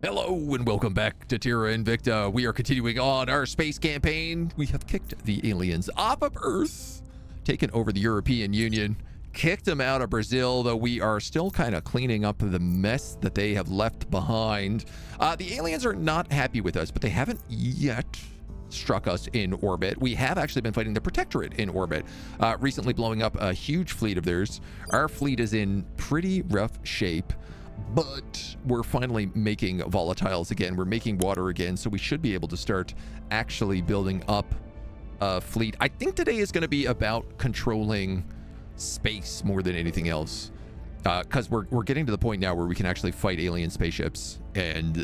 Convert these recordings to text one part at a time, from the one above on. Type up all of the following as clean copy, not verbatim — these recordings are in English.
Hello and welcome back to Terra Invicta. We are continuing on our space campaign. We have kicked the aliens off of Earth, taken over the European Union, kicked them out of Brazil, though we are still kind of cleaning up the mess that they have left behind. The aliens are not happy with us, but they haven't yet struck us in orbit. We have actually been fighting the Protectorate in orbit, recently blowing up a huge fleet of theirs. Our fleet is in pretty rough shape, but we're finally making volatiles again. We're making water again, so we should be able to start actually building up a fleet. I think today is going to be about controlling space more than anything else, because we're getting to the point now where we can actually fight alien spaceships and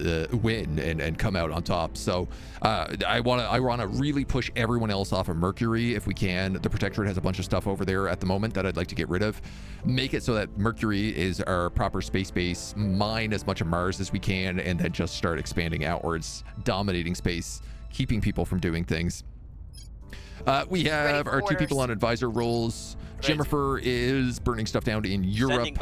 win and come out on top. So I want to really push everyone else off of Mercury if we can. The Protectorate has a bunch of stuff over there at the moment that I'd like to get rid of. Make it so that Mercury is our proper space base, mine as much of Mars as we can, and then just start expanding outwards, dominating space, keeping people from doing things. We have our two people on advisor roles. Jimmifer is burning stuff down in Europe.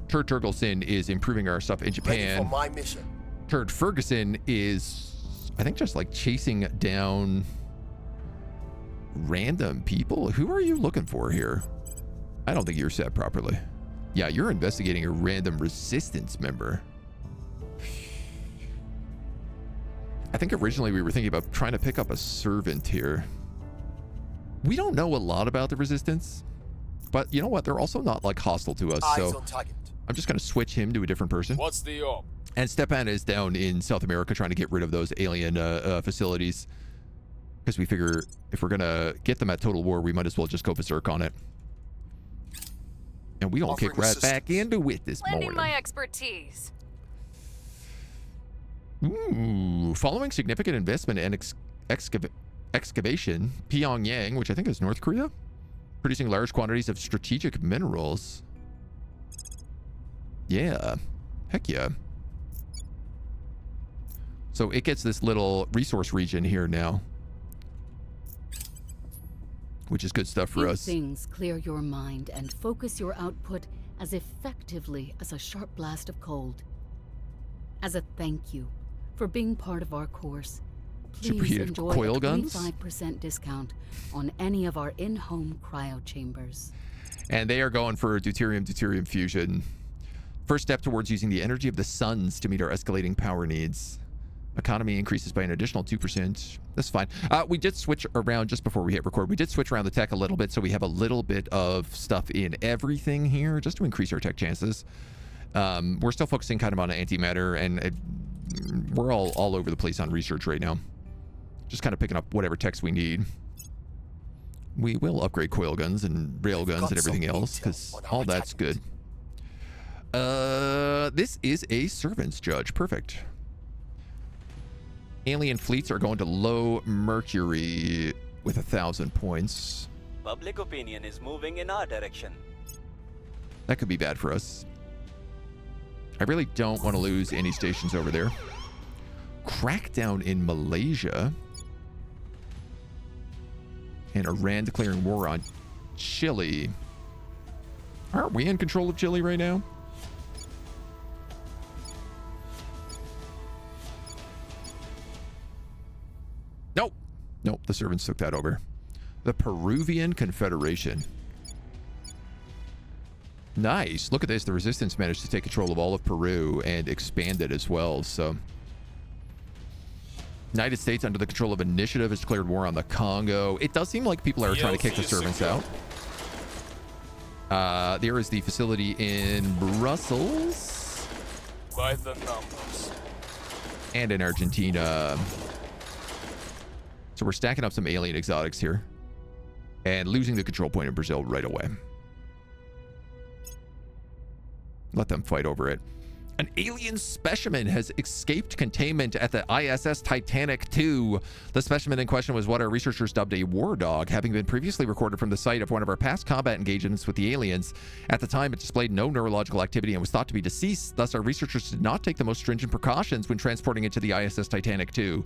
Turd Turgelson is improving our stuff in Japan. Ready for my mission. Turd Ferguson is, I think, just like chasing down random people. Who are you looking for here? I don't think you're set properly. Yeah, you're investigating a random resistance member. I think originally we were thinking about trying to pick up a servant here. We don't know a lot about the resistance, but you know what? They're also not like hostile to us. So I'm just going to switch him to a different person. What's the op? And Stepan is down in South America trying to get rid of those alien facilities, because we figure if we're going to get them at total war, we might as well just go berserk on it. And we gonna kick right back into it this morning. Lending my expertise. Ooh, following significant investment and excavation, Pyongyang, which I think is North Korea, producing large quantities of strategic minerals. Yeah, heck yeah. So it gets this little resource region here now, which is good stuff for us. Things clear your mind and focus your output as effectively as a sharp blast of cold. As a thank you for being part of our course, please enjoy coil a guns? 25% discount on any of our in-home cryo chambers. And they are going for deuterium fusion. First step towards using the energy of the suns to meet our escalating power needs. Economy increases by an additional 2%. That's fine. We did switch around just before we hit record. We did switch around the tech a little bit, so we have a little bit of stuff in everything here just to increase our tech chances. We're still focusing kind of on antimatter, and we're all over the place on research right now. Just kind of picking up whatever techs we need. We will upgrade coil guns and rail guns and everything else, because all that's good. This is a servant's judge. Perfect. Alien fleets are going to low Mercury with 1,000 points. Public opinion is moving in our direction. That could be bad for us. I really don't want to lose any stations over there. Crackdown in Malaysia. And Iran declaring war on Chile. Aren't we in control of Chile right now? Nope, the servants took that over. The Peruvian Confederation. Nice. Look at this. The resistance managed to take control of all of Peru and expand it as well. So, United States, under the control of Initiative, has declared war on the Congo. It does seem like people are trying to kick the servants out. There is the facility in Brussels. By the numbers. And in Argentina. So we're stacking up some alien exotics here and losing the control point in Brazil right away. Let them fight over it. An alien specimen has escaped containment at the ISS Titanic II. The specimen in question was what our researchers dubbed a war dog, having been previously recorded from the site of one of our past combat engagements with the aliens. At the time, it displayed no neurological activity and was thought to be deceased. Thus, our researchers did not take the most stringent precautions when transporting it to the ISS Titanic II.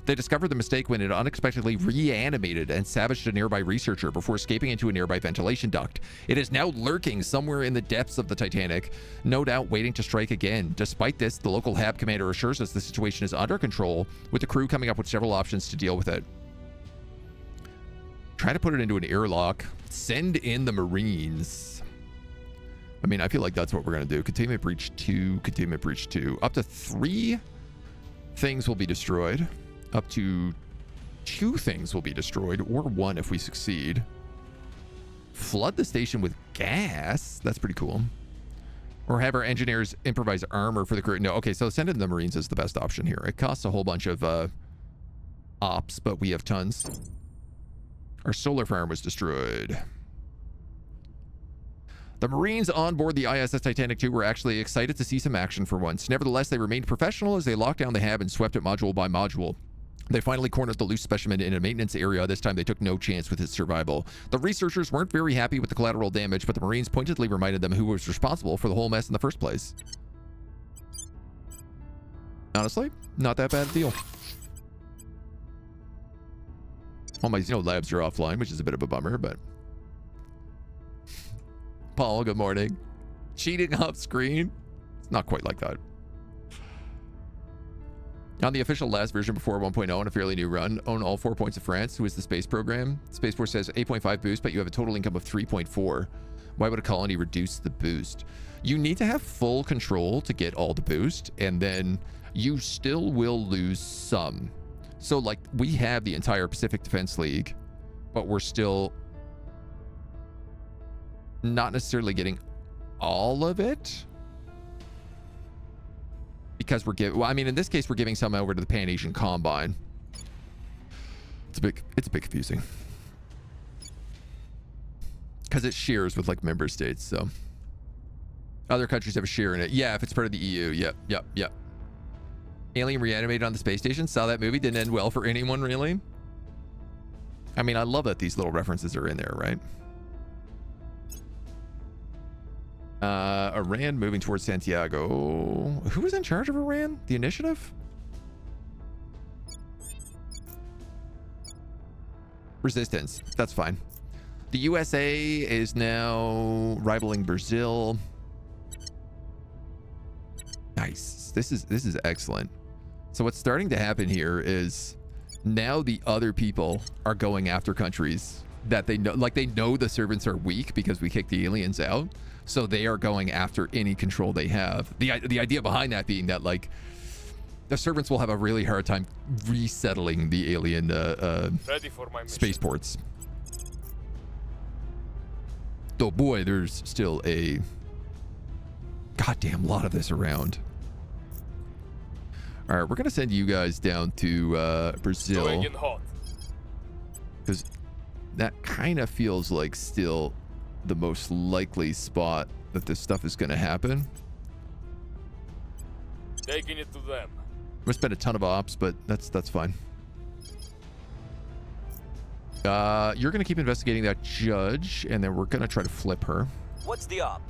They discovered the mistake when it unexpectedly reanimated and savaged a nearby researcher before escaping into a nearby ventilation duct. It is now lurking somewhere in the depths of the Titanic, no doubt waiting to strike again again. Despite this, the local HAB commander assures us the situation is under control, with the crew coming up with several options to deal with it. Try to put it into an airlock. Send in the Marines. I mean, I feel like that's what we're going to do. Containment breach 2, containment breach 2. Up to 3 things will be destroyed. Up to 2 things will be destroyed, or 1 if we succeed. Flood the station with gas. That's pretty cool. Or have our engineers improvise armor for the crew. No, okay, so send in the Marines is the best option here. It costs a whole bunch of ops, but we have tons. Our solar farm was destroyed. The Marines on board the ISS Titanic II were actually excited to see some action for once. Nevertheless, they remained professional as they locked down the HAB and swept it module by module. They finally cornered the loose specimen in a maintenance area. This time they took no chance with its survival. The researchers weren't very happy with the collateral damage, but the Marines pointedly reminded them who was responsible for the whole mess in the first place. Honestly, not that bad a deal. All my labs are offline, which is a bit of a bummer, but... Paul, good morning. Cheating off screen? It's not quite like that. On the official last version before 1.0 and a fairly new run, own all 4 points of France, who is the space program. Space Force says 8.5 boost, but you have a total income of 3.4. Why would a colony reduce the boost? You need to have full control to get all the boost, and then you still will lose some. So, like, we have the entire Pacific Defense League, but we're still not necessarily getting all of it. Because we're giving, well, I mean, in this case, we're giving some over to the Pan-Asian Combine. It's a bit confusing. Because it shares with, like, member states, so. Other countries have a share in it. Yeah, if it's part of the EU. Yep. Alien reanimated on the space station. Saw that movie. Didn't end well for anyone, really. I mean, I love that these little references are in there, right? Iran moving towards Santiago. Who was in charge of Iran? The initiative? Resistance. That's fine. The USA is now rivaling Brazil. Nice. This is excellent. So what's starting to happen here is now the other people are going after countries that they know, like they know the servants are weak because we kicked the aliens out. So they are going after any control they have. The idea behind that being that, like, the servants will have a really hard time resettling the alien spaceports. Though, boy, there's still a goddamn lot of this around. All right, we're going to send you guys down to Brazil. Because that kind of feels like still the most likely spot that this stuff is going to happen. Taking it to them. I'm gonna spend a ton of ops, but that's fine. You're gonna keep investigating that judge, and then we're gonna try to flip her. What's the op?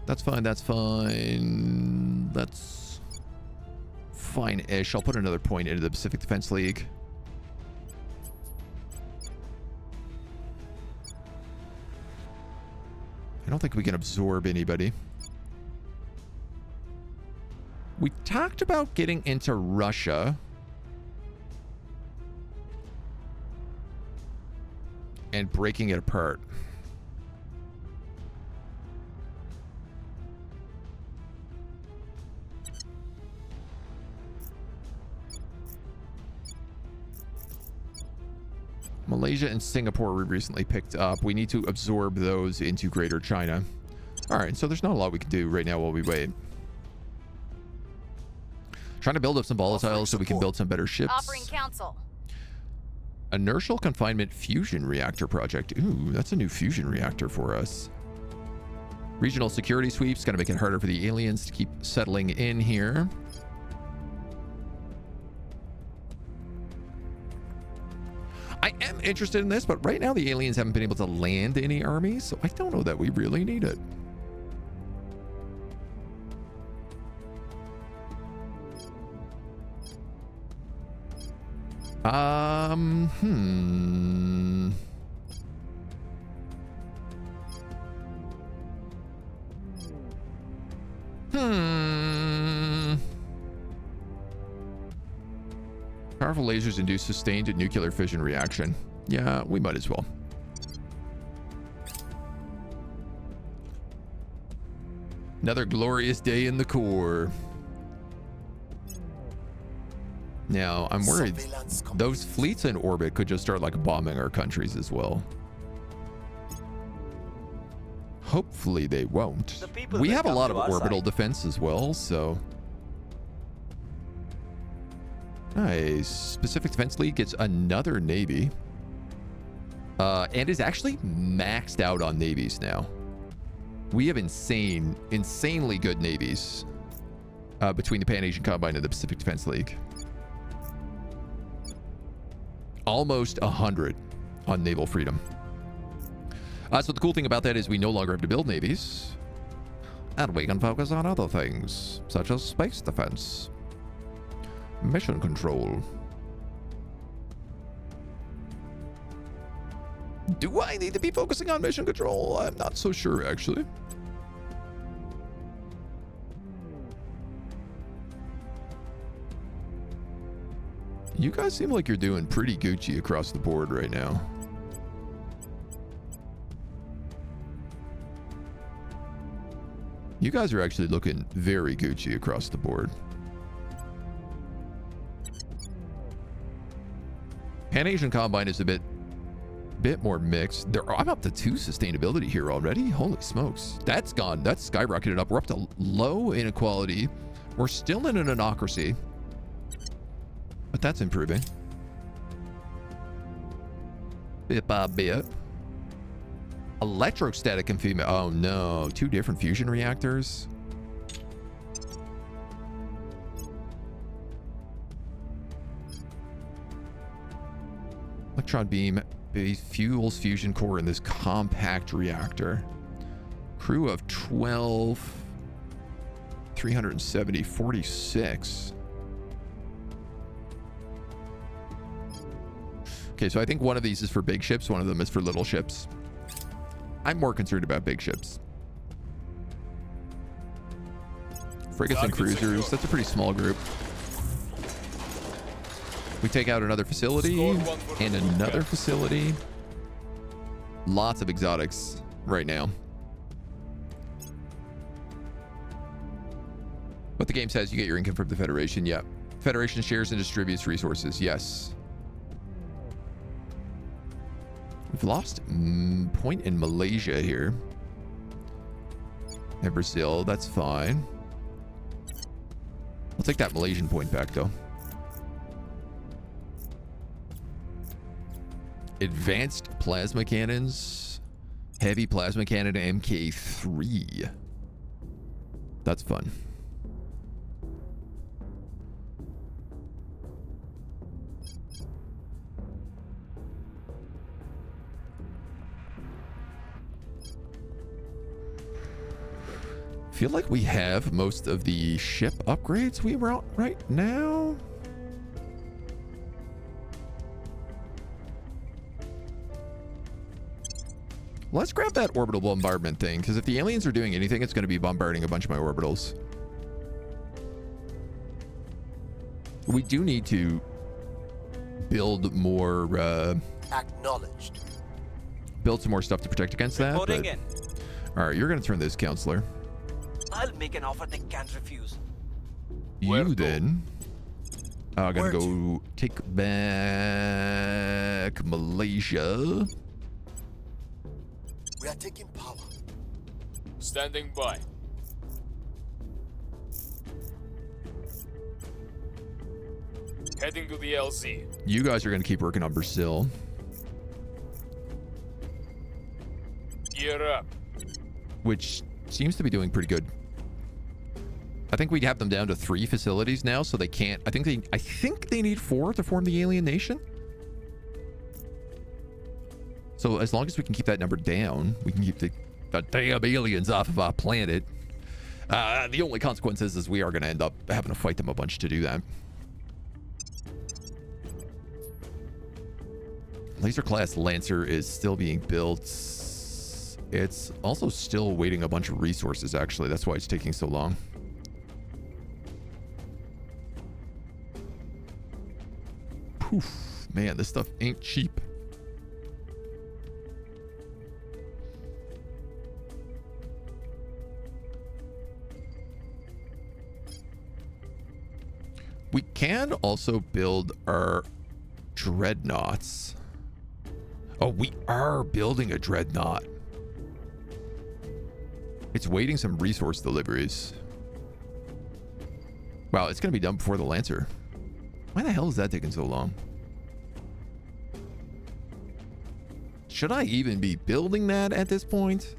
That's fine. That's fine. That's fine-ish. I'll put another point into the Pacific Defense League. I don't think we can absorb anybody. We talked about getting into Russia. And breaking it apart. Malaysia and Singapore we recently picked up. We need to absorb those into Greater China. All right, so there's not a lot we can do right now while we wait. Trying to build up some volatiles so we can build some better ships. Offering counsel. Inertial confinement fusion reactor project. Ooh, that's a new fusion reactor for us. Regional security sweeps. Gonna make it harder for the aliens to keep settling in here. I am interested in this, but right now the aliens haven't been able to land any armies, so I don't know that we really need it. Powerful lasers induce sustained nuclear fission reaction. Yeah, we might as well. Another glorious day in the core. Now, I'm worried those fleets in orbit could just start like bombing our countries as well. Hopefully they won't. We have a lot of orbital defense as well, so... Nice. Pacific Defense League gets another Navy. And is actually maxed out on navies now. We have insanely good navies between the Pan-Asian Combine and the Pacific Defense League. Almost 100 on naval freedom. So the cool thing about that is we no longer have to build navies. And we can focus on other things, such as space defense. Mission control. Do I need to be focusing on mission control? I'm not so sure, actually. You guys seem like you're doing pretty Gucci across the board right now. You guys are actually looking very Gucci across the board. Pan-Asian Combine is a bit more mixed. I'm up to 2 sustainability here already. Holy smokes. That's gone. That's skyrocketed up. We're up to low inequality. We're still in an anocracy, but that's improving. Bit by bit. Electrostatic and female. Oh no. 2 different fusion reactors. Electron beam fuels fusion core in this compact reactor. Crew of 12. 370. 46. Okay, so I think one of these is for big ships. One of them is for little ships. I'm more concerned about big ships. Frigates and cruisers. That's a pretty small group. We take out another facility and another facility. Lots of exotics right now. But the game says you get your income from the Federation. Yeah. Federation shares and distributes resources. Yes. We've lost point in Malaysia here. And Brazil. That's fine. I'll take that Malaysian point back, though. Advanced plasma cannons. Heavy plasma cannon MK3. That's fun. Feel like we have most of the ship upgrades we want right now. Let's grab that orbital bombardment thing, because if the aliens are doing anything, it's going to be bombarding a bunch of my orbitals. We do need to build more... Acknowledged. Build some more stuff to protect against that. But... All right, you're going to turn this, counselor. I'll make an offer they can't refuse. You then are going to go take back Malaysia. We are taking power. Standing by. Heading to the LZ. You guys are going to keep working on Brazil. Gear up. Which seems to be doing pretty good. I think we'd have them down to 3 facilities now, so they can't. I think they need 4 to form the alien nation. So as long as we can keep that number down, we can keep the damn aliens off of our planet. The only consequence is we are going to end up having to fight them a bunch to do that. Laser class Lancer is still being built. It's also still waiting a bunch of resources, actually. That's why it's taking so long. Poof. Man, this stuff ain't cheap. We can also build our dreadnoughts. Oh, we are building a dreadnought. It's waiting some resource deliveries. Wow, it's going to be done before the Lancer. Why the hell is that taking so long? Should I even be building that at this point?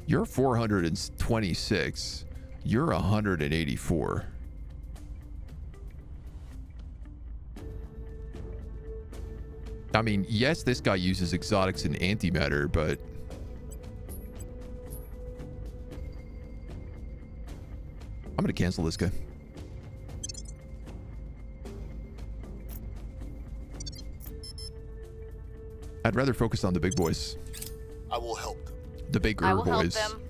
You're 426. You're 184. I mean, yes, this guy uses exotics and antimatter, but I'm gonna cancel this guy. I'd rather focus on the big boys. I will help them. The bigger I will boys. help them.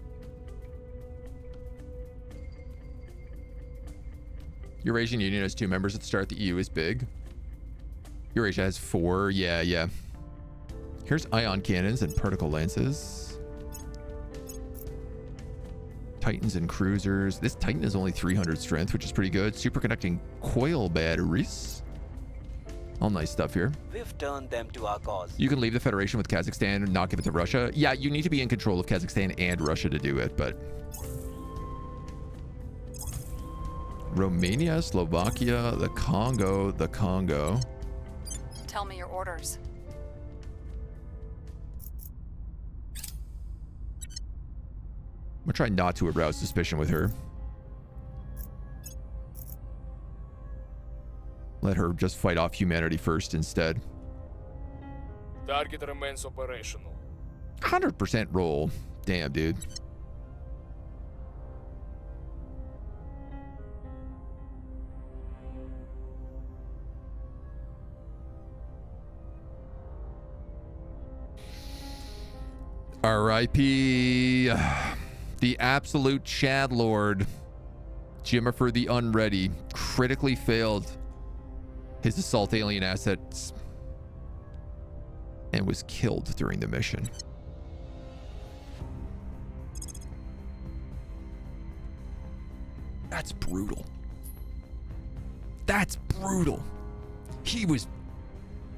Eurasian Union has 2 members at the start. The EU is big. Eurasia has 4. Yeah. Here's ion cannons and particle lances. Titans and cruisers. This Titan is only 300 strength, which is pretty good. Superconducting coil batteries. All nice stuff here. We've turned them to our cause. You can leave the Federation with Kazakhstan and not give it to Russia. Yeah, you need to be in control of Kazakhstan and Russia to do it, but... Romania, Slovakia, the Congo. Tell me your orders. I'm gonna try not to arouse suspicion with her. Let her just fight off humanity first instead. Target remains operational. 100% roll. Damn, dude. R.I.P. The absolute Chad Lord. Jimmifer the Unready critically failed his assault alien assets and was killed during the mission. That's brutal. That's brutal. He was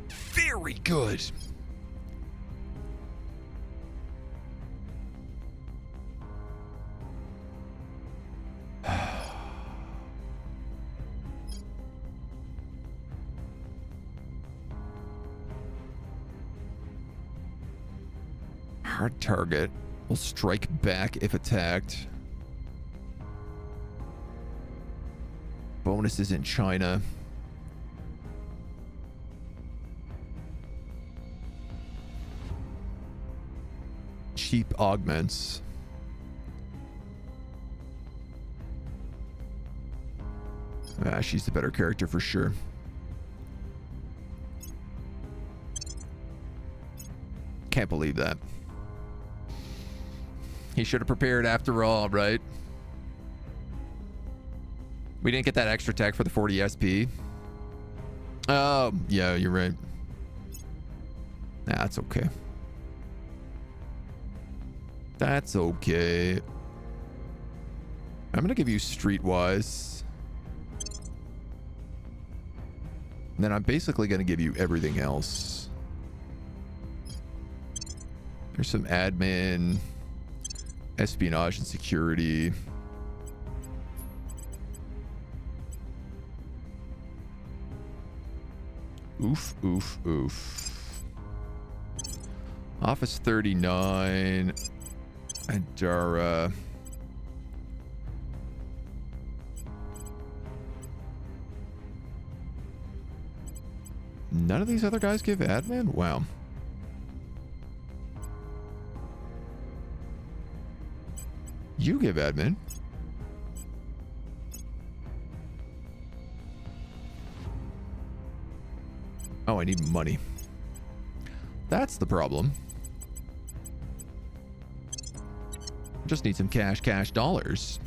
very good. Hard target will strike back if attacked. Bonuses in China. Cheap augments. Ah, she's the better character for sure. Can't believe that. He should have prepared after all, right? We didn't get that extra tech for the 40 SP. Oh, yeah, you're right. Nah, that's okay. That's okay. I'm gonna give you Streetwise. And then I'm basically gonna give you everything else. There's some admin, espionage and security. Oof, oof, oof. Office 39. Adara. None of these other guys give admin? Wow. You give admin. Oh, I need money. That's the problem. Just need some cash dollars.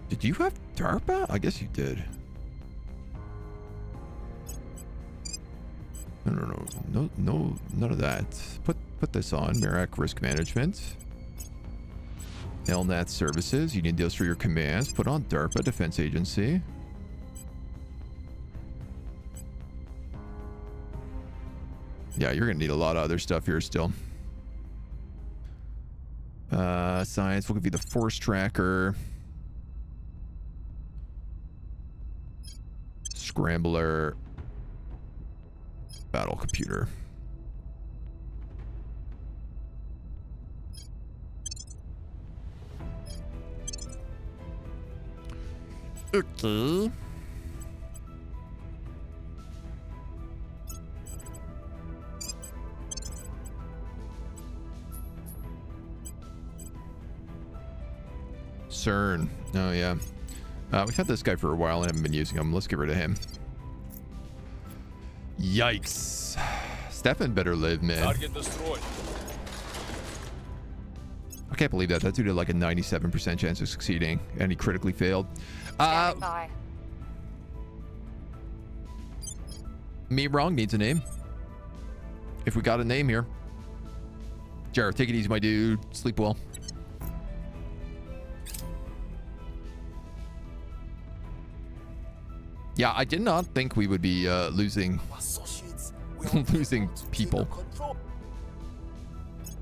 Did you have DARPA? I guess you did. No, none of that. Put this on. Merak Risk Management. LNAT Services. You need those for your commands. Put on DARPA Defense Agency. Yeah, you're gonna need a lot of other stuff here still. Science. We'll give you the Force Tracker. Scrambler. Battle computer. Okay. CERN. Oh yeah. We've had this guy for a while and haven't been using him. Let's get rid of him. Yikes. Stefan better live, man. Target destroyed. I can't believe that. That dude had like a 97% chance of succeeding, and he critically failed. Me wrong needs a name. If we got a name here. Jared, take it easy, my dude. Sleep well. Yeah, I did not think we would be losing people.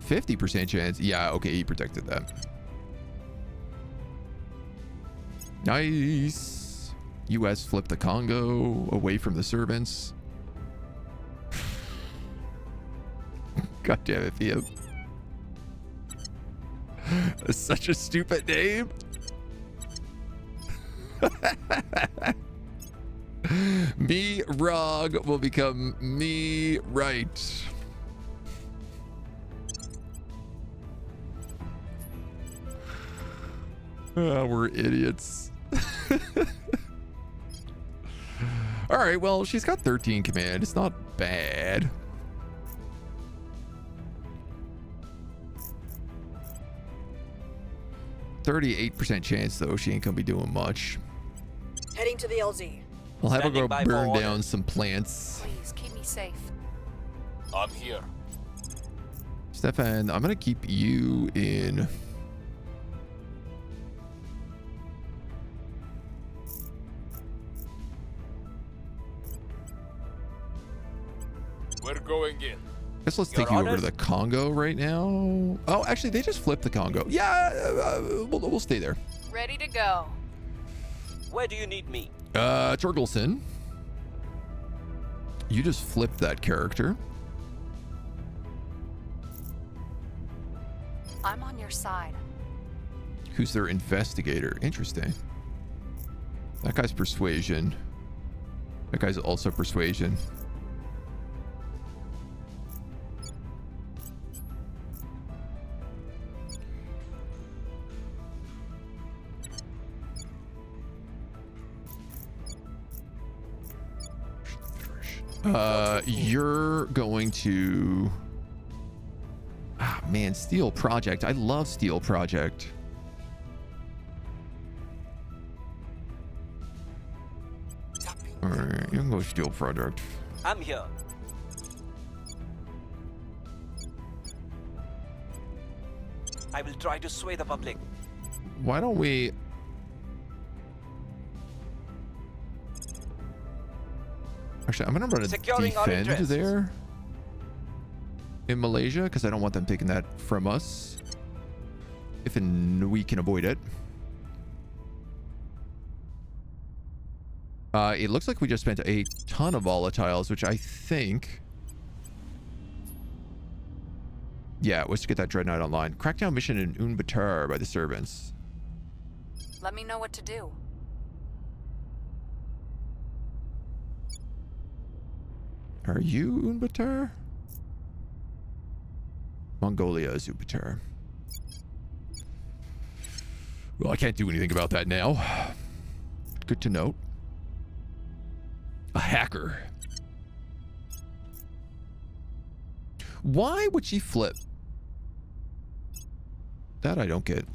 50% chance. Yeah, okay, he protected that. Nice. US flipped the Congo away from the servants. God damn it, Theo. That's such a stupid name. Me wrong will become me right. We're idiots. All right, well, she's got 13 command. It's not bad. %38 chance, though. She ain't gonna be doing much. Heading to the LZ. We'll have her go Standing by burn for down order. some plants. Please keep me safe. I'm here. Stefan, I'm gonna keep you in. We're going in. I guess let's Your take you over Honor? to the Congo right now. Oh, actually, they just flipped the Congo. Yeah, we'll stay there. Ready to go. Where do you need me? Turgleson. You just flipped that character. I'm on your side. Who's their investigator? Interesting. That guy's persuasion. That guy's also persuasion. You're going to... Ah, man, Steel Project. I love Steel Project. All right, you can go Steel Project. I'm here. I will try to sway the public. Why don't we... Actually, I'm going to run a Securing our defend interests. there in Malaysia because I don't want them taking that from us if we can avoid it. It looks like we just spent a ton of volatiles, which I think... Yeah, it was to get that Dreadnought online. Crackdown mission in Ulaanbaatar by the servants. Let me know what to do. Are you Ulaanbaatar? Mongolia, Jupiter. Well, I can't do anything about that now. Good to note. A hacker. Why would she flip? That I don't get.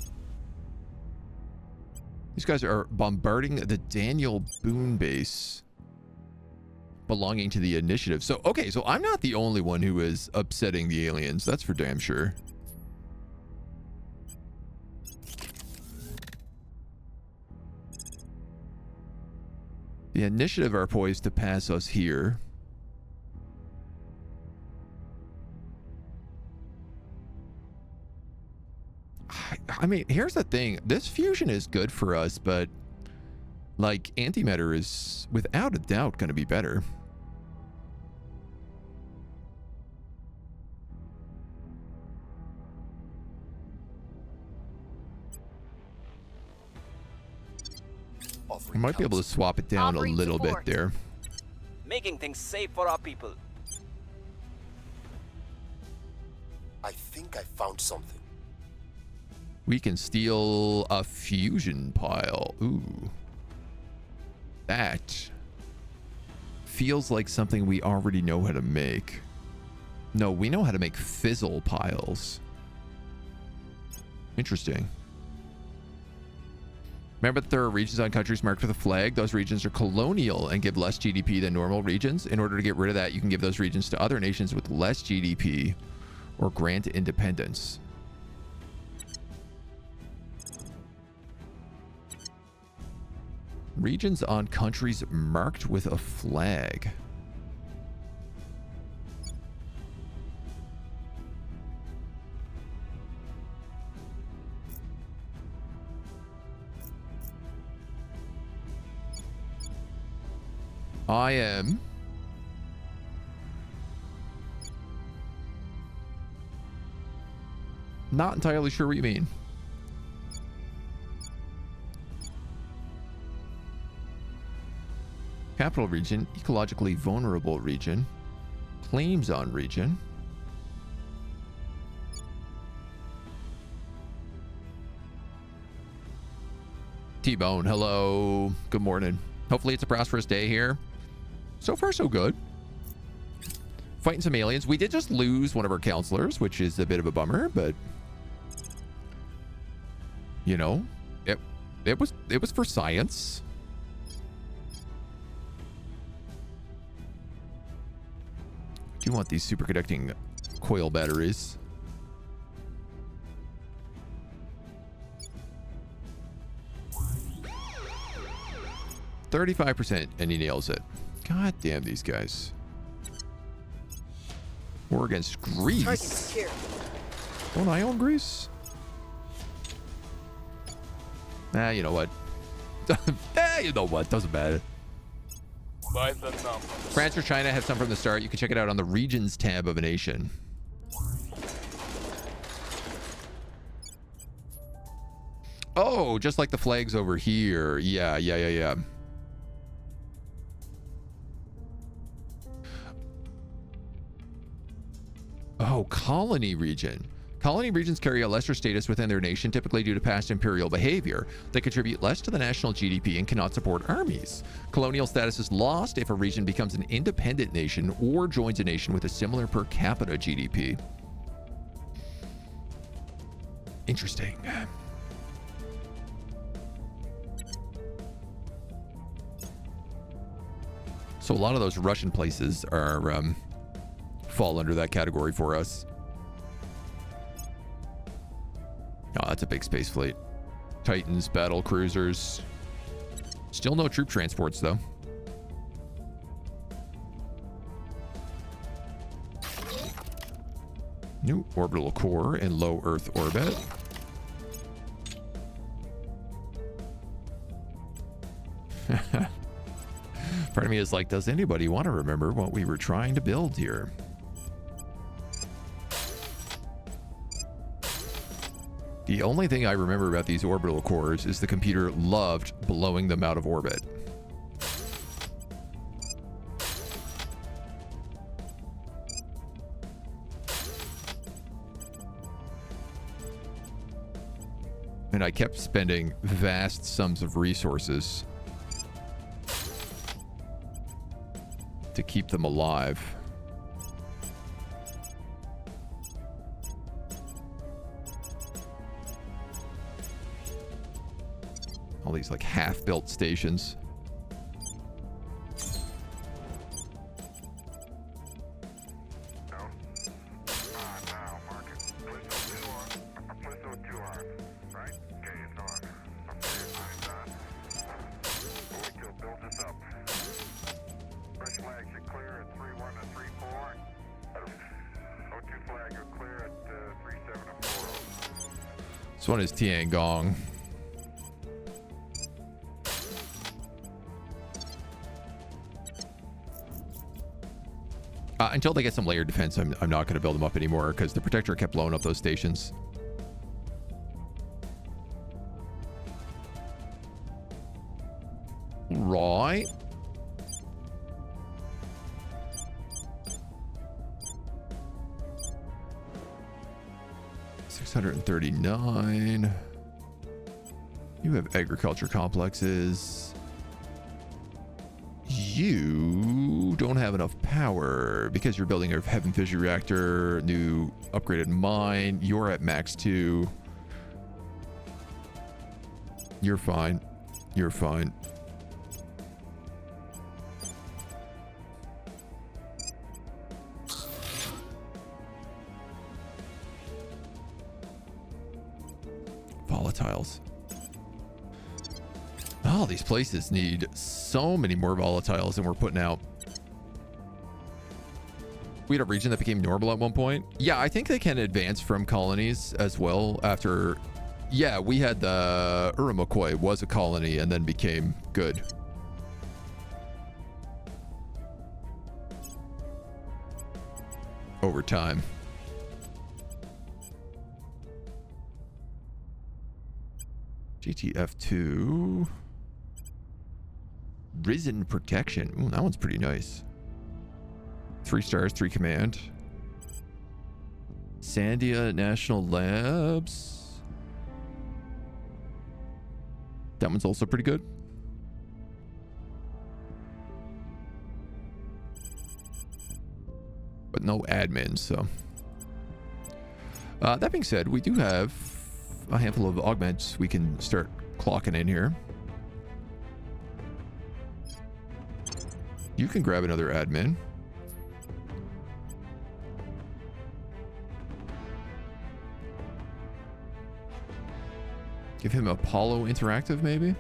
These guys are bombarding the Daniel Boone base belonging to the initiative. So, okay, so I'm not the only one who is upsetting the aliens. That's for damn sure. The initiative are poised to pass us here. I mean, here's the thing. This fusion is good for us, but like antimatter is without a doubt going to be better. I might be able to swap it down a Offering little bit support. there. Making things safe for our people. I think I found something. We can steal a fusion pile. Ooh. That feels like something we already know how to make. No, we know how to make fizzle piles. Interesting. Remember that there are regions on countries marked with a flag. Those regions are colonial and give less GDP than normal regions. In order to get rid of that, you can give those regions to other nations with less GDP or grant independence. Regions on countries marked with a flag. I am not entirely sure what you mean. Capital region, ecologically vulnerable region, claims on region. T-Bone, hello. Good morning. Hopefully it's a prosperous day here. So far, so good. Fighting some aliens. We did just lose one of our counselors, which is a bit of a bummer, but you know, it was for science. Do you want these superconducting coil batteries? %35%, and he nails it. God damn these guys. We're against Greece. Target secure. Don't I own Greece? Nah, you know what? You know what? Doesn't matter. By the number. France or China have some from the start. You can check it out on the regions tab of a nation. Oh, just like the flags over here. Yeah. Oh, colony region. Colony regions carry a lesser status within their nation, typically due to past imperial behavior. They contribute less to the national GDP and cannot support armies. Colonial status is lost if a region becomes an independent nation or joins a nation with a similar per capita GDP. Interesting. So a lot of those Russian places are fall under that category for us. Oh, that's a big space fleet. Titans, battle cruisers. Still no troop transports, though. New orbital core in low Earth orbit. Part of me is like, does anybody want to remember what we were trying to build here? The only thing I remember about these orbital cores is the computer loved blowing them out of orbit. And I kept spending vast sums of resources to keep them alive. All these like half-built stations. This one is Tiangong. Until they get some layered defense, I'm not going to build them up anymore because the Protectorate kept blowing up those stations. Right. $639. You have agriculture complexes. You don't have enough power because you're building a heaven fission reactor, new upgraded mine. You're at max 2. You're fine. You're fine. Volatiles. Oh, these places need so many more volatiles than we're putting out. We had a region that became normal at one point. Yeah, I think they can advance from colonies as well after... Yeah, we had the Urumakoi was a colony and then became good. Over time. GTF2. Risen Protection. Ooh, that one's pretty nice. 3 stars, 3 command. Sandia National Labs. That one's also pretty good. But no admins, so. That being said, we do have a handful of augments we can start clocking in here. You can grab another admin. Give him Apollo Interactive, maybe?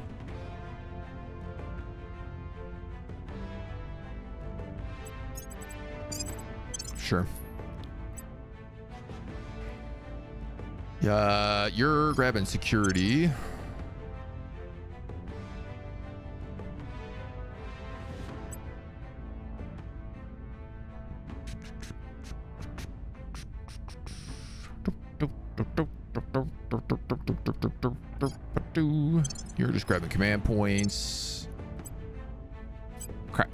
Sure. Yeah, you're grabbing security. You're just grabbing command points. Crap.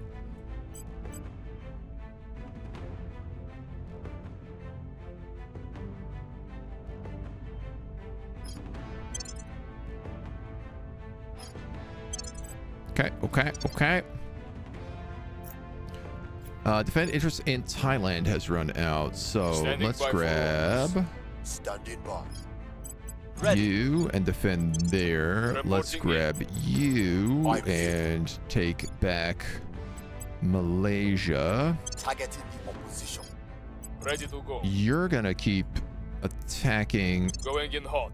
Okay. Defend interest in Thailand has run out, so Standing let's by grab Standing by. you and defend there. Let's grab you and take back Malaysia. Targeting the opposition. Ready to go. You're gonna keep attacking Going in hot.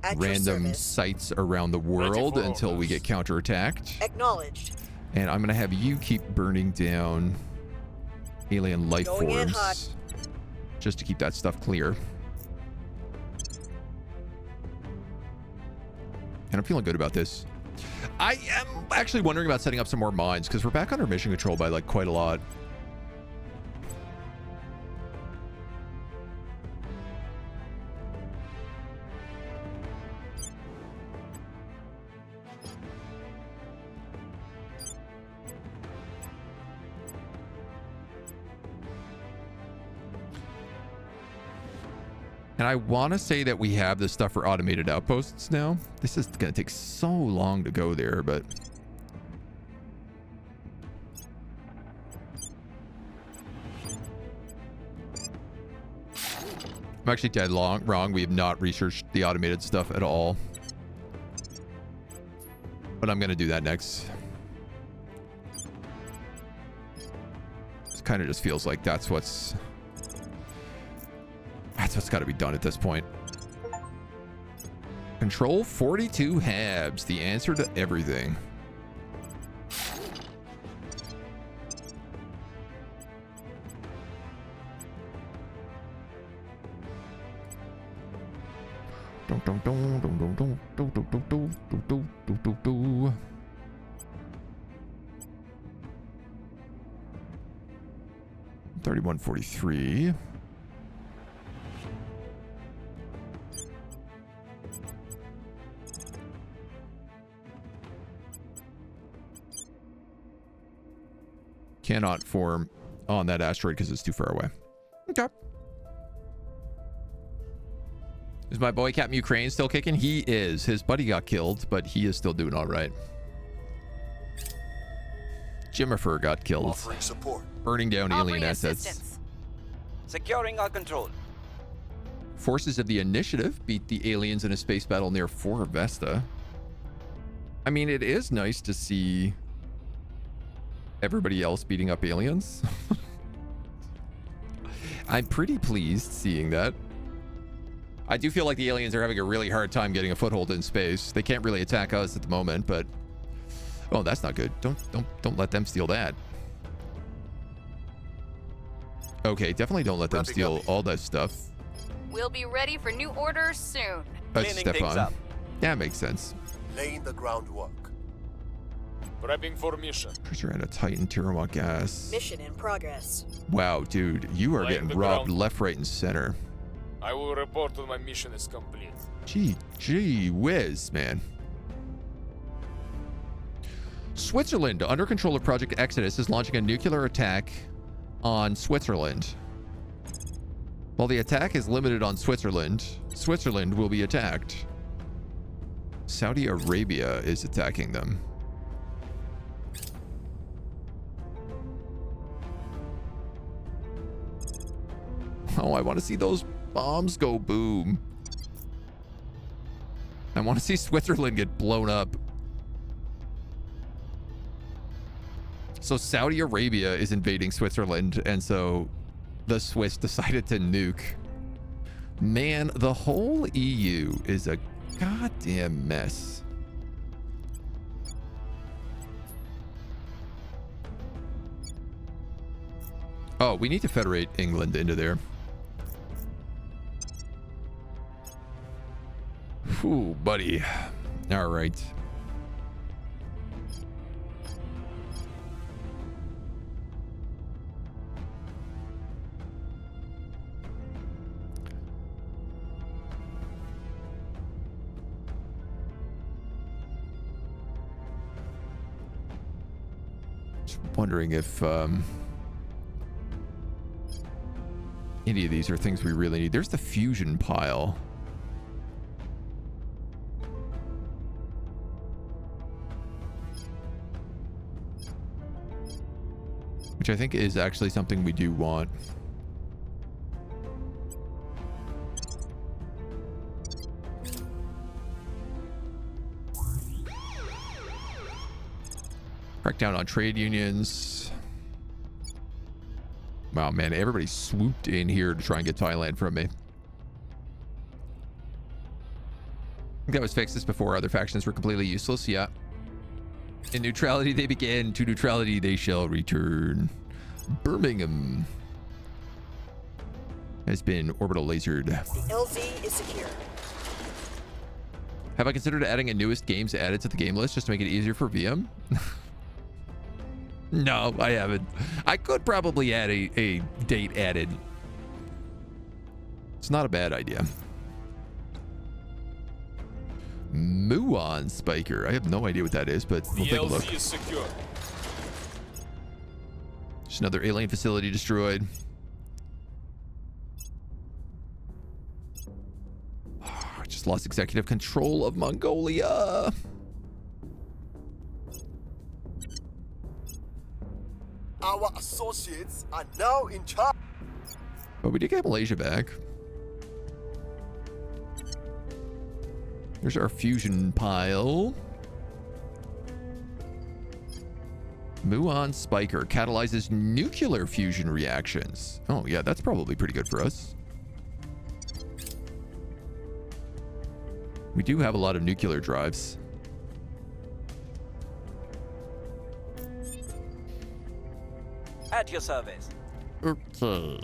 At your random service. sites around the world for until we orders. get counterattacked. Acknowledged. And I'm gonna have you keep burning down alien life Going in hot. forms just to keep that stuff clear. And I'm feeling good about this. I am actually wondering about setting up some more mines because we're back under mission control by like quite a lot. And I want to say that we have this stuff for automated outposts now. This is going to take so long to go there, but... I'm actually dead wrong. We have not researched the automated stuff at all. But I'm going to do that next. It kind of just feels like that's what's got to be done at this point. Control 42 Habs, the answer to everything. Dun, dun, dun, dun, dun, dun, dun, dun, dun, dun, dun, dun, dun, dun. 3143. Cannot form on that asteroid because it's too far away. Okay. Is my boy Captain Ukraine still kicking? He is. His buddy got killed, but he is still doing all right. Jimmifer got killed. Offering support. Burning down alien assets. Assistance. Securing our control. Forces of the Initiative beat the aliens in a space battle near Fort Vesta. I mean, it is nice to see everybody else beating up aliens. I'm pretty pleased seeing that. I do feel like the aliens are having a really hard time getting a foothold in space. They can't really attack us at the moment, but oh, that's not good. Don't let them steal that. Okay, definitely don't let them steal all that stuff. We'll be ready for new orders soon. Cleaning things Stefan. up. That makes sense. Laying the groundwork. Prepping for mission. Pressure and a Titan Tirawak gas. Mission in progress. Wow, dude, you are Laying getting the robbed ground. left, right, and center. I will report when my mission is complete. Gee whiz, man. Switzerland, under control of Project Exodus, is launching a nuclear attack on Switzerland. While the attack is limited on Switzerland, Switzerland will be attacked. Saudi Arabia is attacking them. Oh, I want to see those bombs go boom. I want to see Switzerland get blown up. So Saudi Arabia is invading Switzerland, and so the Swiss decided to nuke. Man, the whole EU is a goddamn mess. Oh, we need to federate England into there. Whew, buddy. All right. Just wondering if any of these are things we really need. There's the fusion pile. Which I think is actually something we do want. Crack down on trade unions. Wow, man, everybody swooped in here to try and get Thailand from me. I think that was fixed this before other factions were completely useless. Yeah. In neutrality they begin, to neutrality they shall return. Birmingham has been orbital lasered. The LZ is secure. Have I considered adding a newest games added to the game list just to make it easier for VM? No, I haven't. I could probably add a date added. It's not a bad idea. Muon Spiker. I have no idea what that is, but we'll The take a look. LZ is secure. Just another alien facility destroyed. just lost executive control of Mongolia. Our associates are now in charge. But we did get Malaysia back. There's our fusion pile. Muon Spiker catalyzes nuclear fusion reactions. Oh, yeah, that's probably pretty good for us. We do have a lot of nuclear drives. At your service. Okay.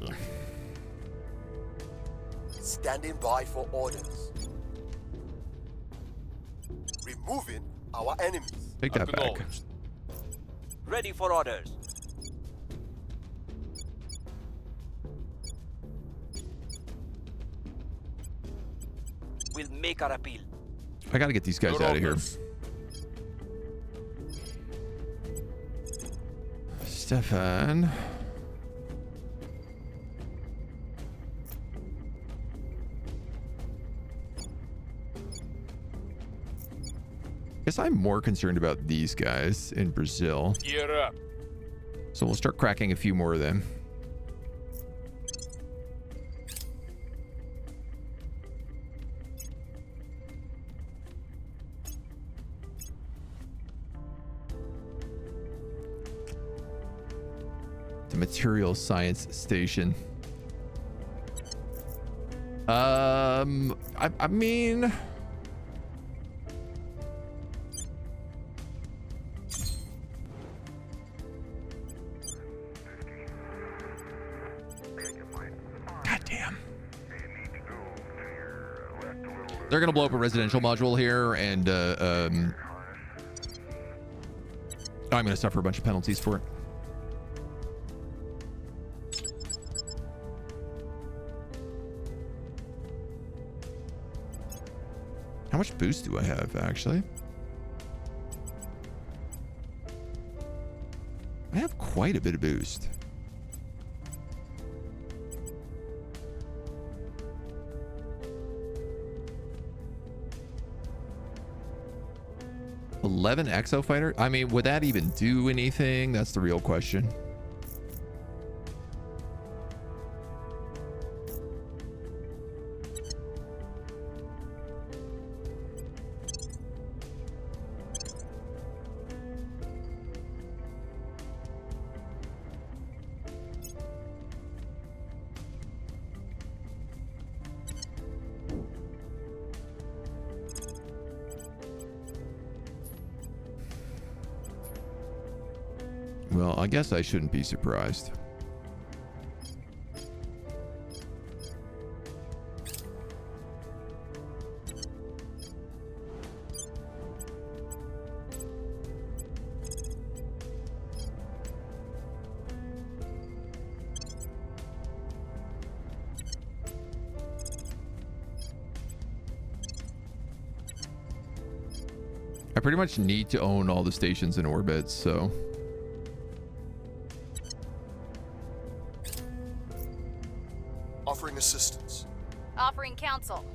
Standing by for orders. Removing our enemies. Take that back. Acknowledged. Ready for orders. We'll make our appeal. I gotta get these guys Your out of here. orders. Stefan. Guess I'm more concerned about these guys in Brazil. Gear up. So we'll start cracking a few more of them. The Material Science Station. I mean... Goddamn. They're gonna blow up a residential module here, and I'm gonna suffer a bunch of penalties for it. How much boost do I have, actually? I have quite a bit of boost. $11 exo fighter? I mean, would that even do anything? That's the real question. Well, I guess I shouldn't be surprised. I pretty much need to own all the stations in orbit, so... Offering assistance. Offering counsel.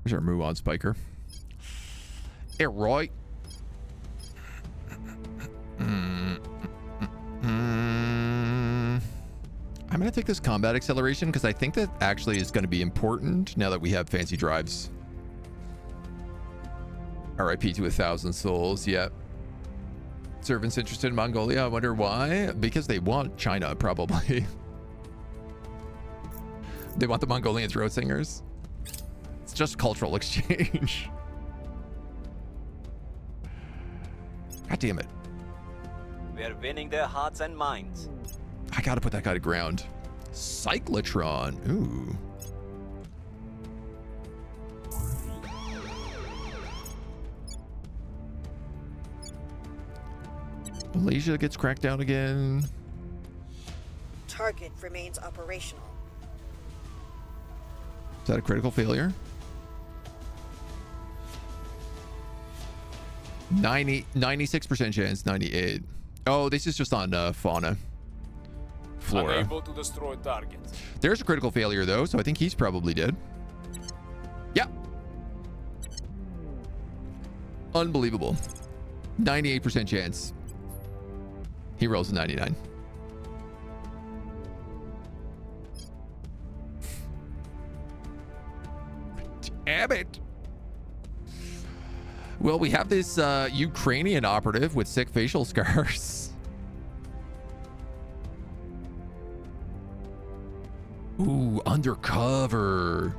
There's our Muon Spiker. Yeah, right. I'm going to take this combat acceleration because I think that actually is going to be important now that we have fancy drives. RIP to 1,000 souls. Yep. Servants interested in Mongolia. I wonder why. Because they want China, probably. They want the Mongolian throat singers. It's just cultural exchange. God damn it. We're winning their hearts and minds. I gotta put that guy to ground. Cyclotron. Ooh. Malaysia gets cracked down again. Target remains operational. Is that a critical failure? 96% chance, 98. Oh, this is just on fauna. Flora. Unable to destroy target. There's a critical failure though, so I think he's probably dead. Unbelievable. 98% chance. He rolls a 99. Damn it. Well, we have this Ukrainian operative with sick facial scars. Ooh, undercover.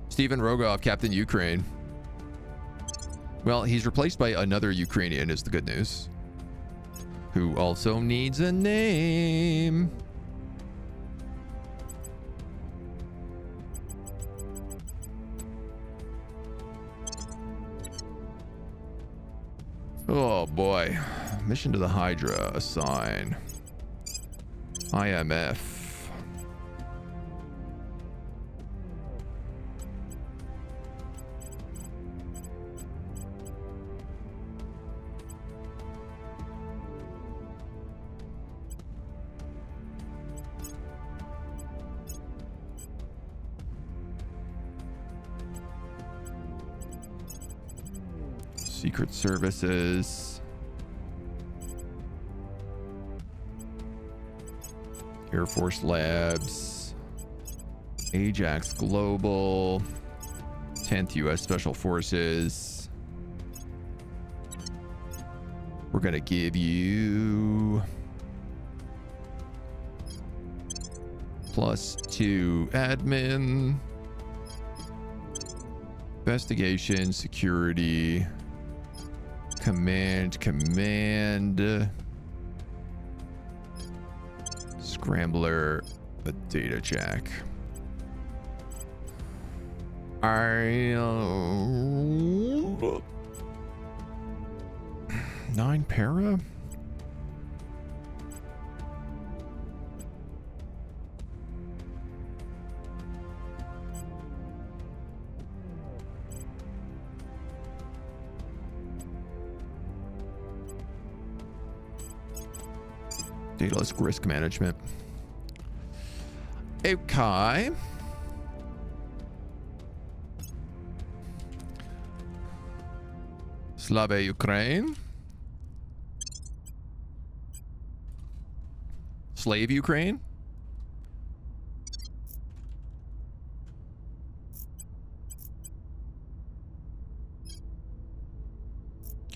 Steven Rogov, Captain Ukraine. Well, he's replaced by another Ukrainian is the good news. Who also needs a name. Oh boy. Mission to the Hydra. Assign. IMF. Secret Services. Air Force Labs. Ajax Global. 10th U.S. Special Forces. We're going to give you +2 admin. Investigation, security. Command. Scrambler, a data jack. 9 para? Dataless risk management. Okay. Slava Ukraine. Slave Ukraine.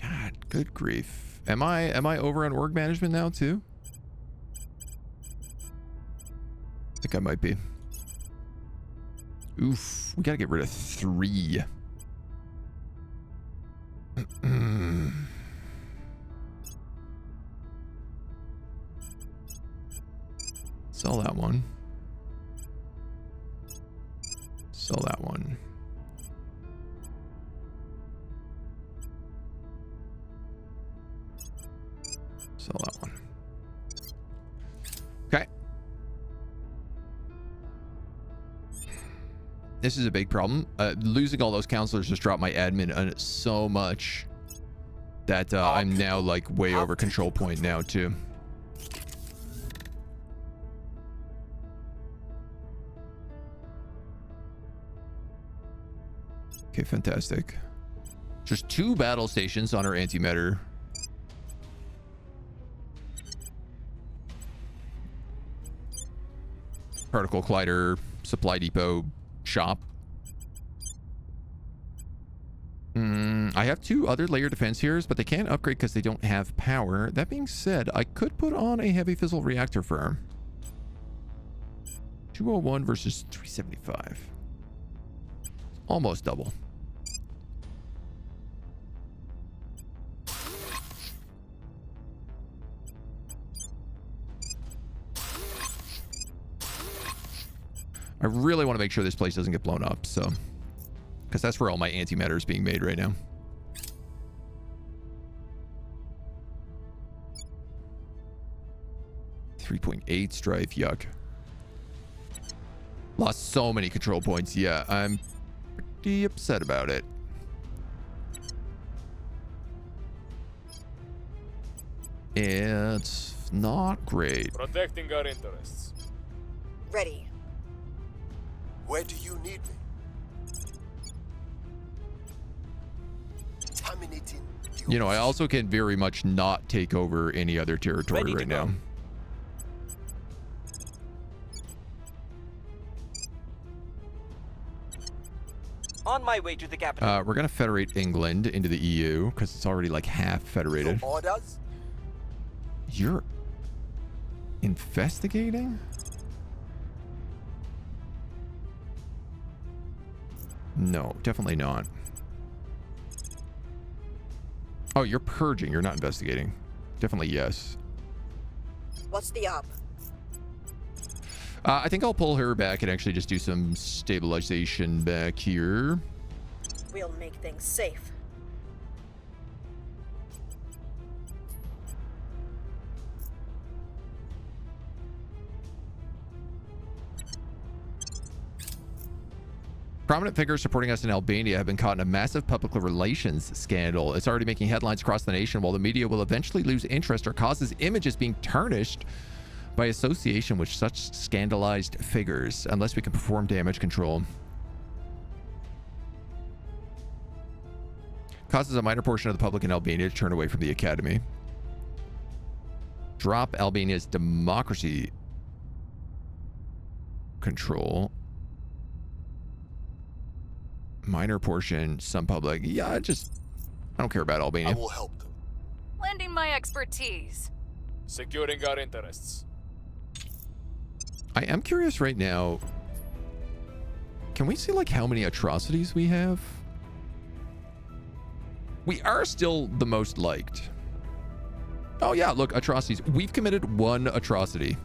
God, good grief. Am I over on org management now too? I think I might be. Oof, we gotta get rid of 3. Sell that one. Sell that one. Sell that one. Okay. This is a big problem. Losing all those counselors just dropped my admin so much that I'm now like way over control point now too. Okay, fantastic. Just 2 battle stations on our antimatter. Particle collider, supply depot, shop. I have 2 other layer defense heroes, but they can't upgrade because they don't have power. That being said, I could put on a heavy fissile reactor firm. 201 versus 375. Almost double. I really want to make sure this place doesn't get blown up, so... Because that's where all my antimatter is being made right now. .8 strife, yuck. Lost so many control points, yeah, I'm pretty upset about it. It's not great. Protecting our interests. Ready. Where do you need me? exterminating the You know, I opposition. also can very much not take over any other territory Ready to right go. now. On my way to the capital. We're gonna federate England into the EU because it's already like half federated. Your orders? You're investigating? No, definitely not. Oh, you're purging. You're not investigating. Definitely yes. What's the up? I think I'll pull her back and actually just do some stabilization back here. We'll make things safe. Prominent figures supporting us in Albania have been caught in a massive public relations scandal. It's already making headlines across the nation, while the media will eventually lose interest or causes images being tarnished by association with such scandalized figures, unless we can perform damage control. Causes a minor portion of the public in Albania to turn away from the academy. Drop Albania's democracy control. Minor portion, some public. Yeah, I don't care about I Albania. will help them. Lending my expertise. Securing our interests. I am curious right now. Can we see like how many atrocities we have? We are still the most liked. Oh yeah, look, atrocities. We've committed one atrocity.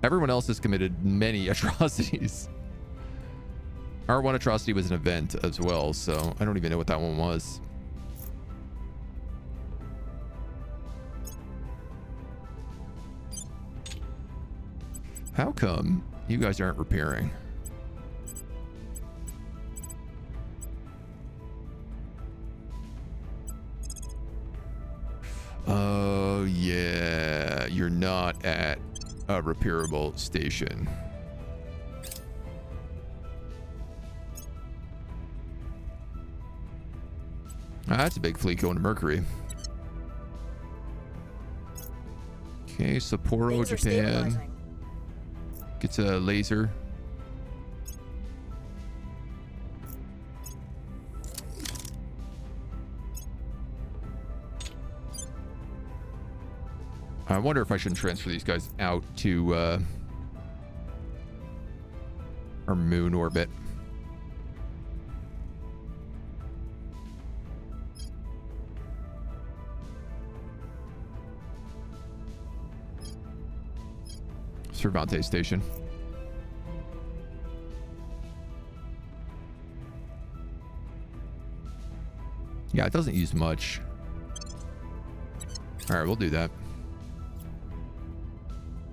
Everyone else has committed many atrocities. Our one atrocity was an event as well, so I don't even know what that one was. How come you guys aren't repairing? Oh, yeah. You're not at a repairable station. That's a big fleet going to Mercury. Okay, Sapporo, Things are Japan. stabilizing. Gets a laser. I wonder if I shouldn't transfer these guys out to our moon orbit. Cervantes Station. Yeah, it doesn't use much. All right, we'll do that.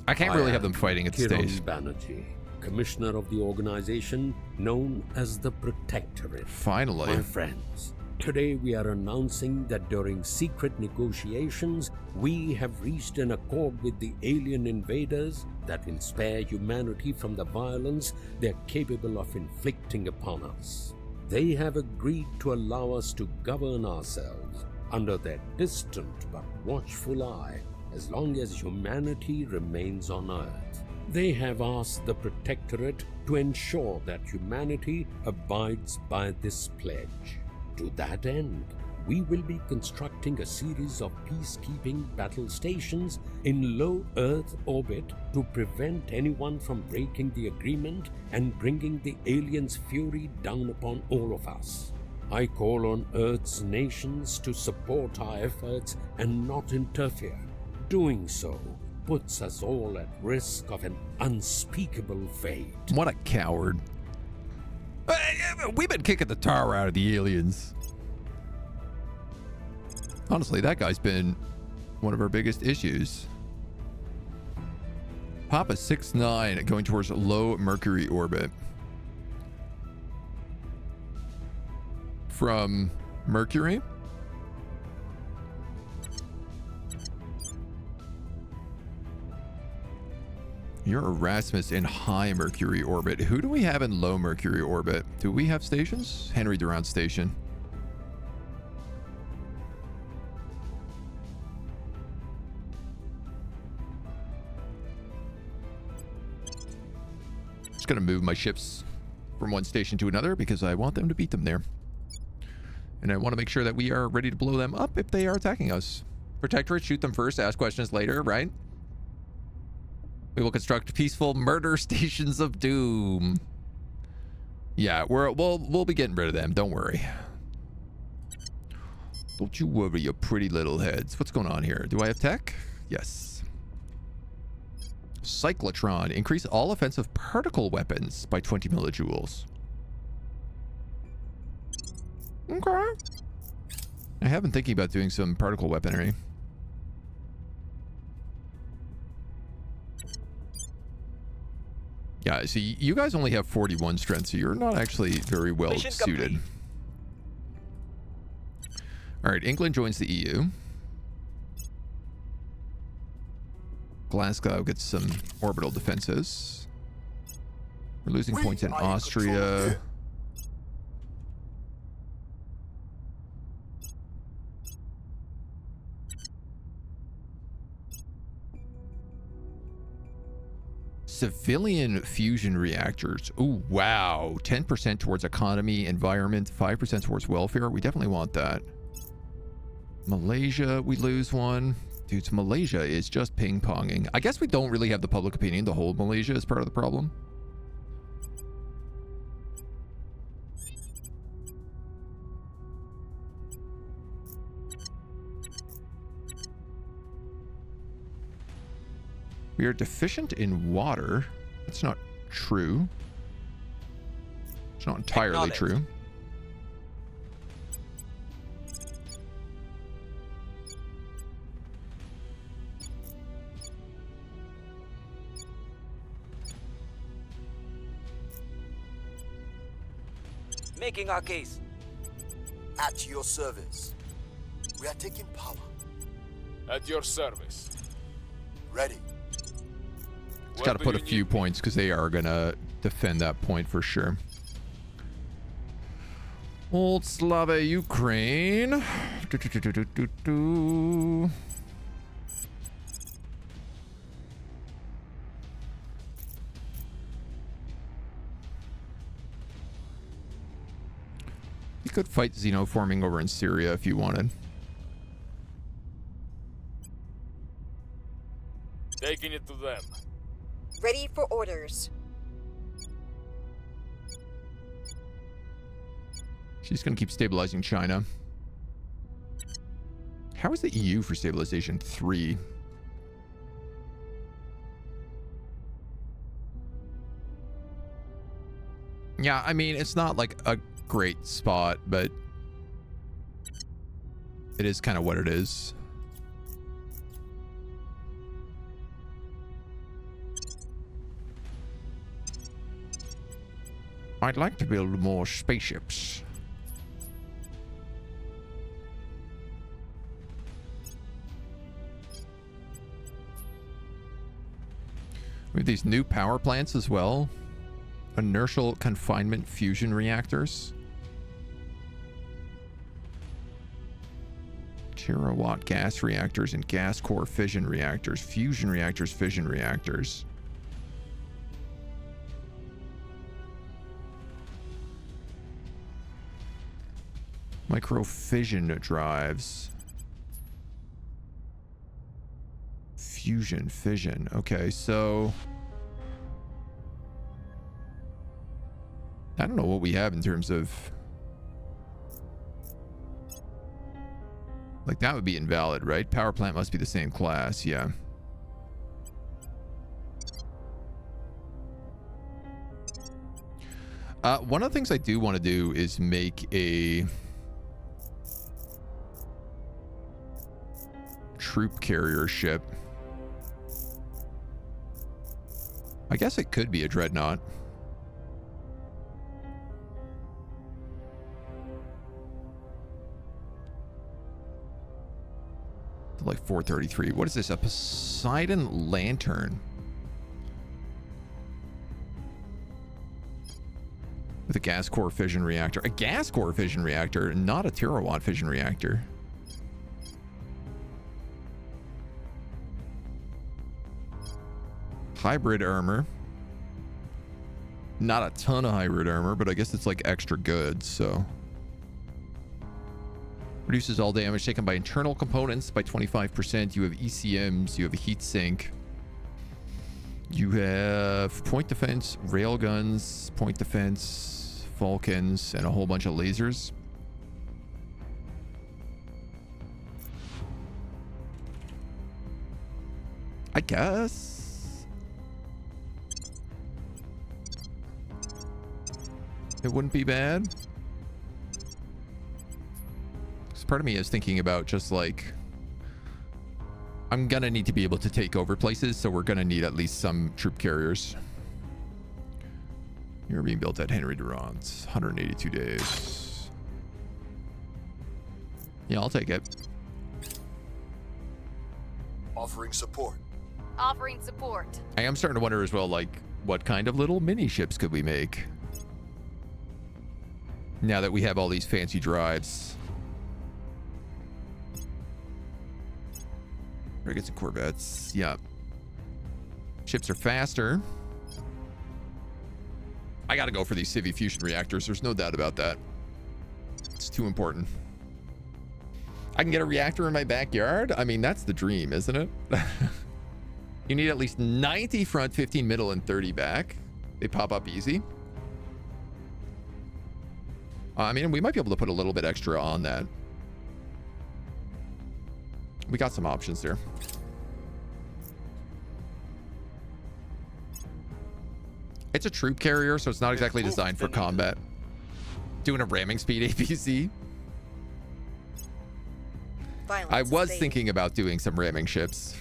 I can't really have them fighting at Kiran stage. Banerjee, commissioner of the organization known as the Protectorate. Finally. My friends, today we are announcing that during secret negotiations, we have reached an accord with the alien invaders that will spare humanity from the violence they are capable of inflicting upon us. They have agreed to allow us to govern ourselves under their distant but watchful eye as long as humanity remains on Earth. They have asked the Protectorate to ensure that humanity abides by this pledge. To that end, we will be constructing a series of peacekeeping battle stations in low Earth orbit to prevent anyone from breaking the agreement and bringing the aliens' fury down upon all of us. I call on Earth's nations to support our efforts and not interfere. Doing so puts us all at risk of an unspeakable fate. What a coward. We've been kicking the tar out of the aliens. Honestly, that guy's been one of our biggest issues. Papa 6-9 going towards low Mercury orbit. From Mercury? You're Erasmus in high Mercury orbit. Who do we have in low Mercury orbit? Do we have stations? Henry Durant Station. just going to move my ships from one station to another because I want them to beat them there. And I want to make sure that we are ready to blow them up if they are attacking us. Protectorate, shoot them first, ask questions later, right? We will construct peaceful murder stations of doom. Yeah, we'll be getting rid of them. Don't worry. Don't you worry, your pretty little heads. What's going on here? Do I have tech? Yes. Cyclotron. Increase all offensive particle weapons by 20 millijoules. Okay. I have been thinking about doing some particle weaponry. Yeah, see, you guys only have 41 strength, so you're not actually very well Mission suited. complete. All right, England joins the EU. Glasgow gets some orbital defenses. We're losing points in are in control Austria. here. Civilian fusion reactors. Oh, wow. 10% towards economy, environment, 5% towards welfare. We definitely want that. Malaysia, we lose one. Dude, Malaysia is just ping-ponging. I guess we don't really have the public opinion to hold Malaysia as part of the problem. We are deficient in water. That's not true. It's not entirely true. Making our case. At your service. We are taking power. At your service. Ready. It's got to put a few points because they are going to defend that point for sure. Old Slava Ukraine. You could fight xenoforming over in Syria if you wanted. Taking it to them. Ready for orders. She's going to keep stabilizing China. How is the EU for stabilization? 3. Yeah, I mean, it's not like a great spot, but it is kind of what it is. I'd like to build more spaceships. We have these new power plants as well. Inertial confinement fusion reactors. Terawatt gas reactors and gas core fission reactors. Fusion reactors, fission reactors. Microfission drives. Fusion, fission. Okay, so I don't know what we have in terms of, like, that would be invalid, right? Power plant must be the same class, yeah. One of the things I do want to do is make a troop carrier ship. I guess it could be a dreadnought. Like 433. What is this? A Poseidon lantern. With a gas core fission reactor. A gas core fission reactor, not a terawatt fission reactor. Hybrid armor. Not a ton of hybrid armor, but I guess it's like extra good, so. Reduces all damage taken by internal components by 25%. You have ECMs, you have a heat sink. You have point defense, railguns, point defense, Falcons, and a whole bunch of lasers. I guess it wouldn't be bad. So part of me is thinking about just like, I'm gonna need to be able to take over places, so we're gonna need at least some troop carriers. You're being built at Henry Durant, 182 days. Yeah, I'll take it. Offering support. Offering support. I am starting to wonder as well, like, what kind of little mini ships could we make? Now that we have all these fancy drives. Frigates and corvettes, yeah. Ships are faster. I gotta go for these Civi fusion reactors. There's no doubt about that. It's too important. I can get a reactor in my backyard? I mean, that's the dream, isn't it? You need at least 90 front, 15 middle, and 30 back. They pop up easy. I mean, we might be able to put a little bit extra on that. We got some options there. It's a troop carrier, so it's not exactly designed for combat. Doing a ramming speed APC. I was thinking about doing some ramming ships.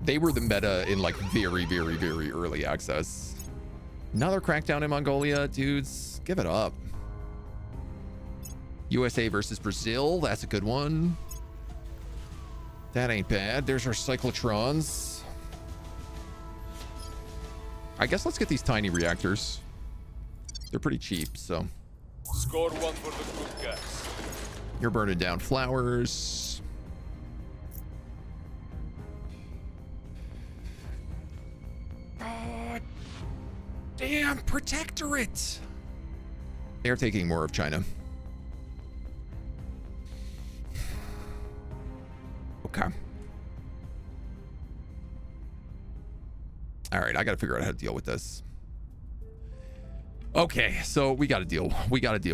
They were the meta in like very, very, very early access. Another crackdown in Mongolia, dudes. Give it up. USA versus Brazil. That's a good one. That ain't bad. There's our cyclotrons. I guess let's get these tiny reactors. They're pretty cheap, so. Score one for the good guys. You're burning down flowers. Oh, damn, Protectorate. They're taking more of China. Okay. All right, I got to figure out how to deal with this. Okay, so we got to deal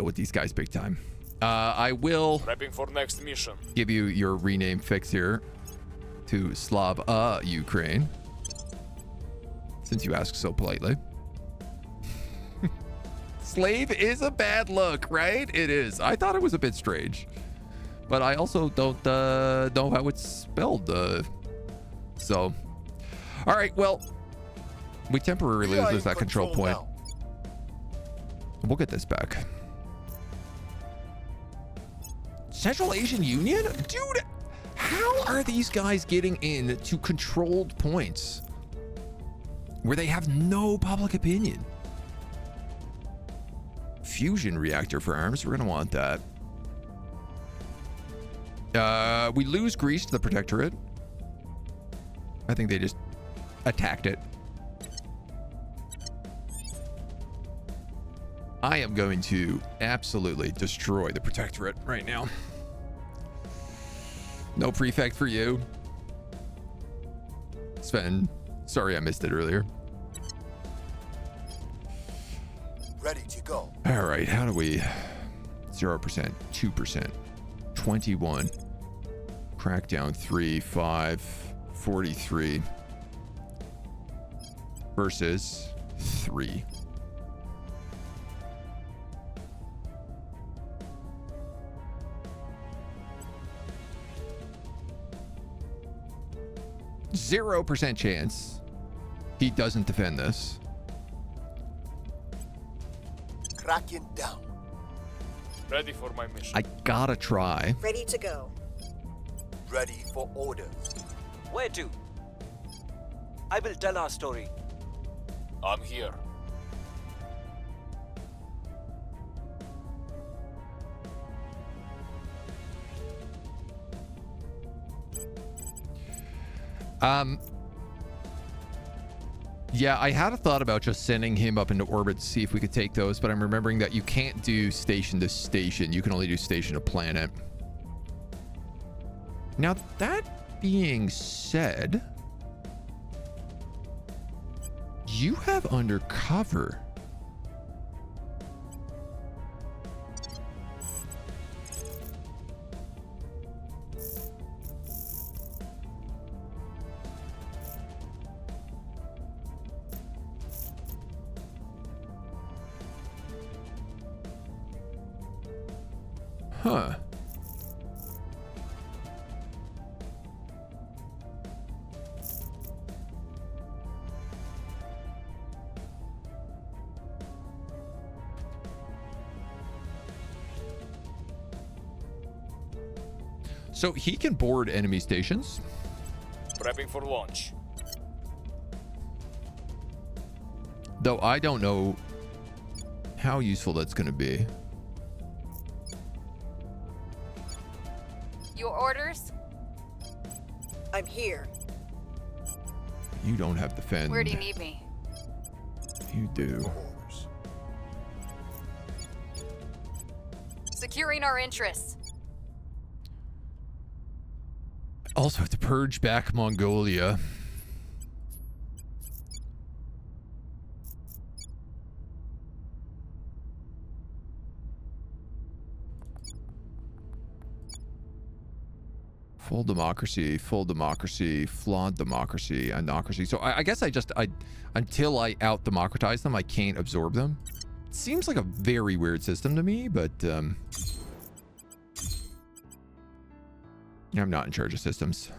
with these guys big time. I will Prepping for next mission. give you your rename fix here to Slav Ukraine, since you ask so politely. Slave is a bad look, right? It is. I thought it was a bit strange, but I also don't know how it's spelled. So, all right. Well, we temporarily lose that control point. Now. We'll get this back. Central Asian Union? Dude, how are these guys getting in to controlled points where they have no public opinion? Fusion reactor for arms. We're going to want that. We lose Greece to the Protectorate. I think they just attacked it. I am going to absolutely destroy the Protectorate right now. No prefect for you. Sven, sorry I missed it earlier. Ready to go. All right, how do we... 0%, 2%, 21, crackdown 3, 5, 43 versus 3. %0 chance he doesn't defend this. Cracking down. Ready for my mission. I gotta try. Ready to go. Ready for orders. Where to? I will tell our story. I'm here. Yeah, I had a thought about just sending him up into orbit to see if we could take those, but I'm remembering that you can't do station to station. You can only do station to planet. Now, that being said, you have undercover. Huh. So he can board enemy stations. Prepping for launch. Though I don't know how useful that's going to be. Your orders? I'm here. You don't have the fend. Where do you need me? You do. Securing our interests. Also have to purge back Mongolia. Full democracy, flawed democracy, anocracy. So I guess until I out-democratize them, I can't absorb them. It seems like a very weird system to me, but I'm not in charge of systems.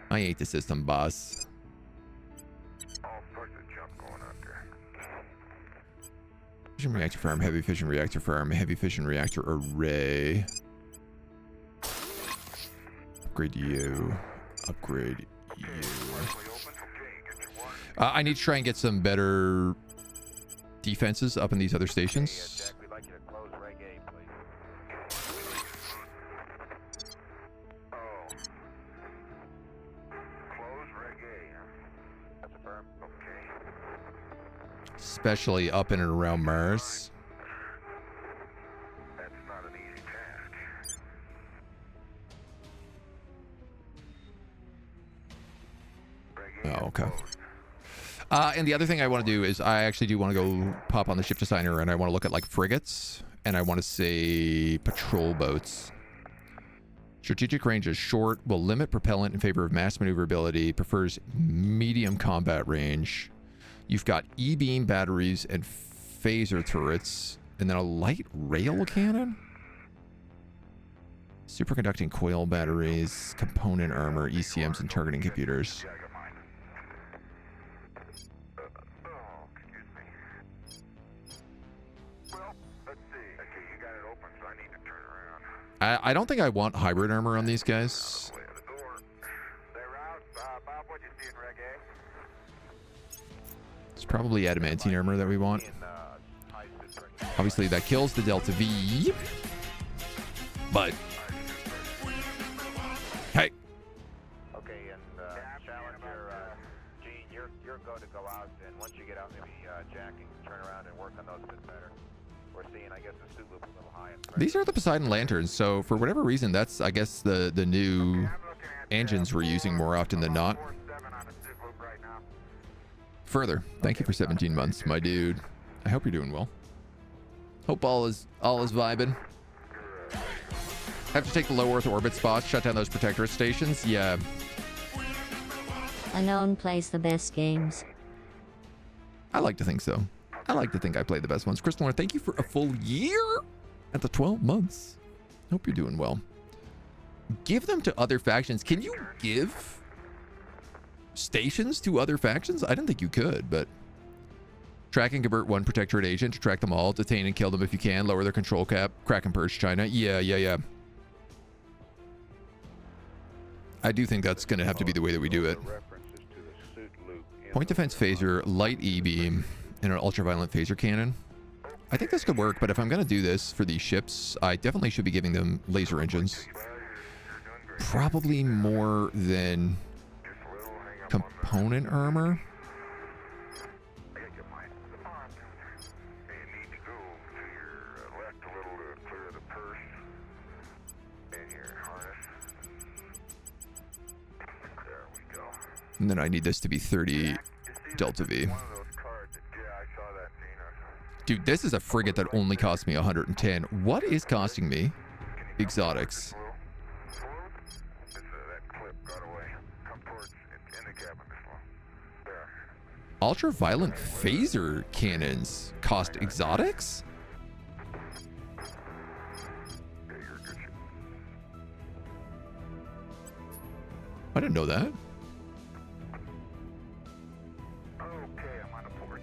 I ain't the system boss. All sorts of junk going on there. Fission reactor farm, heavy fission reactor farm, heavy fission reactor array. Upgrade you. Upgrade you. I need to try and get some better defenses up in these other stations. We'd like you to close Reg A, please. Oh. Close Reg A, huh? That's a firm. Okay. Especially up in and around Mars. That's not an easy task. Oh, okay. And the other thing I want to do is I actually do want to go pop on the ship designer and I want to look at like frigates and I want to say patrol boats. Strategic range is short, will limit propellant in favor of mass maneuverability, prefers medium combat range. You've got E-beam batteries and phaser turrets, and then a light rail cannon? Superconducting coil batteries, component armor, ECMs, and targeting computers. I don't think I want hybrid armor on these guys. It's probably adamantine armor that we want. Obviously, that kills the Delta V. But hey. Okay, and Challenger, Gene, you're going to go out, and once you get out, maybe Jack can turn around and work on those a bit better. We're seeing, I guess, the suit loop a little high. These are the Poseidon lanterns, so for whatever reason, that's, I guess, the new engines we're using more often than not. Further, thank you for 17 months, my dude. I hope you're doing well. Hope all is vibing. Have to take the low Earth orbit spots, shut down those Protectorate stations. Yeah. Alone plays the best games. I like to think so. I like to think I play the best ones. Crystal, thank you for a full year at the 12 months. Hope you're doing well. Give them to other factions. Can you give stations to other factions? I didn't think you could, but track and convert one Protectorate agent to track them all, detain and kill them if you can, lower their control cap, crack and purge China. Yeah. I do think that's going to have to be the way that we do it. Point defense phaser, light E-beam, and an ultraviolet phaser cannon. I think this could work, but if I'm going to do this for these ships, I definitely should be giving them laser engines. Probably more than component armor. And then I need this to be 30 Delta V. Dude, this is a frigate that only cost me 110. What is costing me? Exotics. Ultraviolet phaser cannons cost exotics? I didn't know that. Okay, I'm on the porch.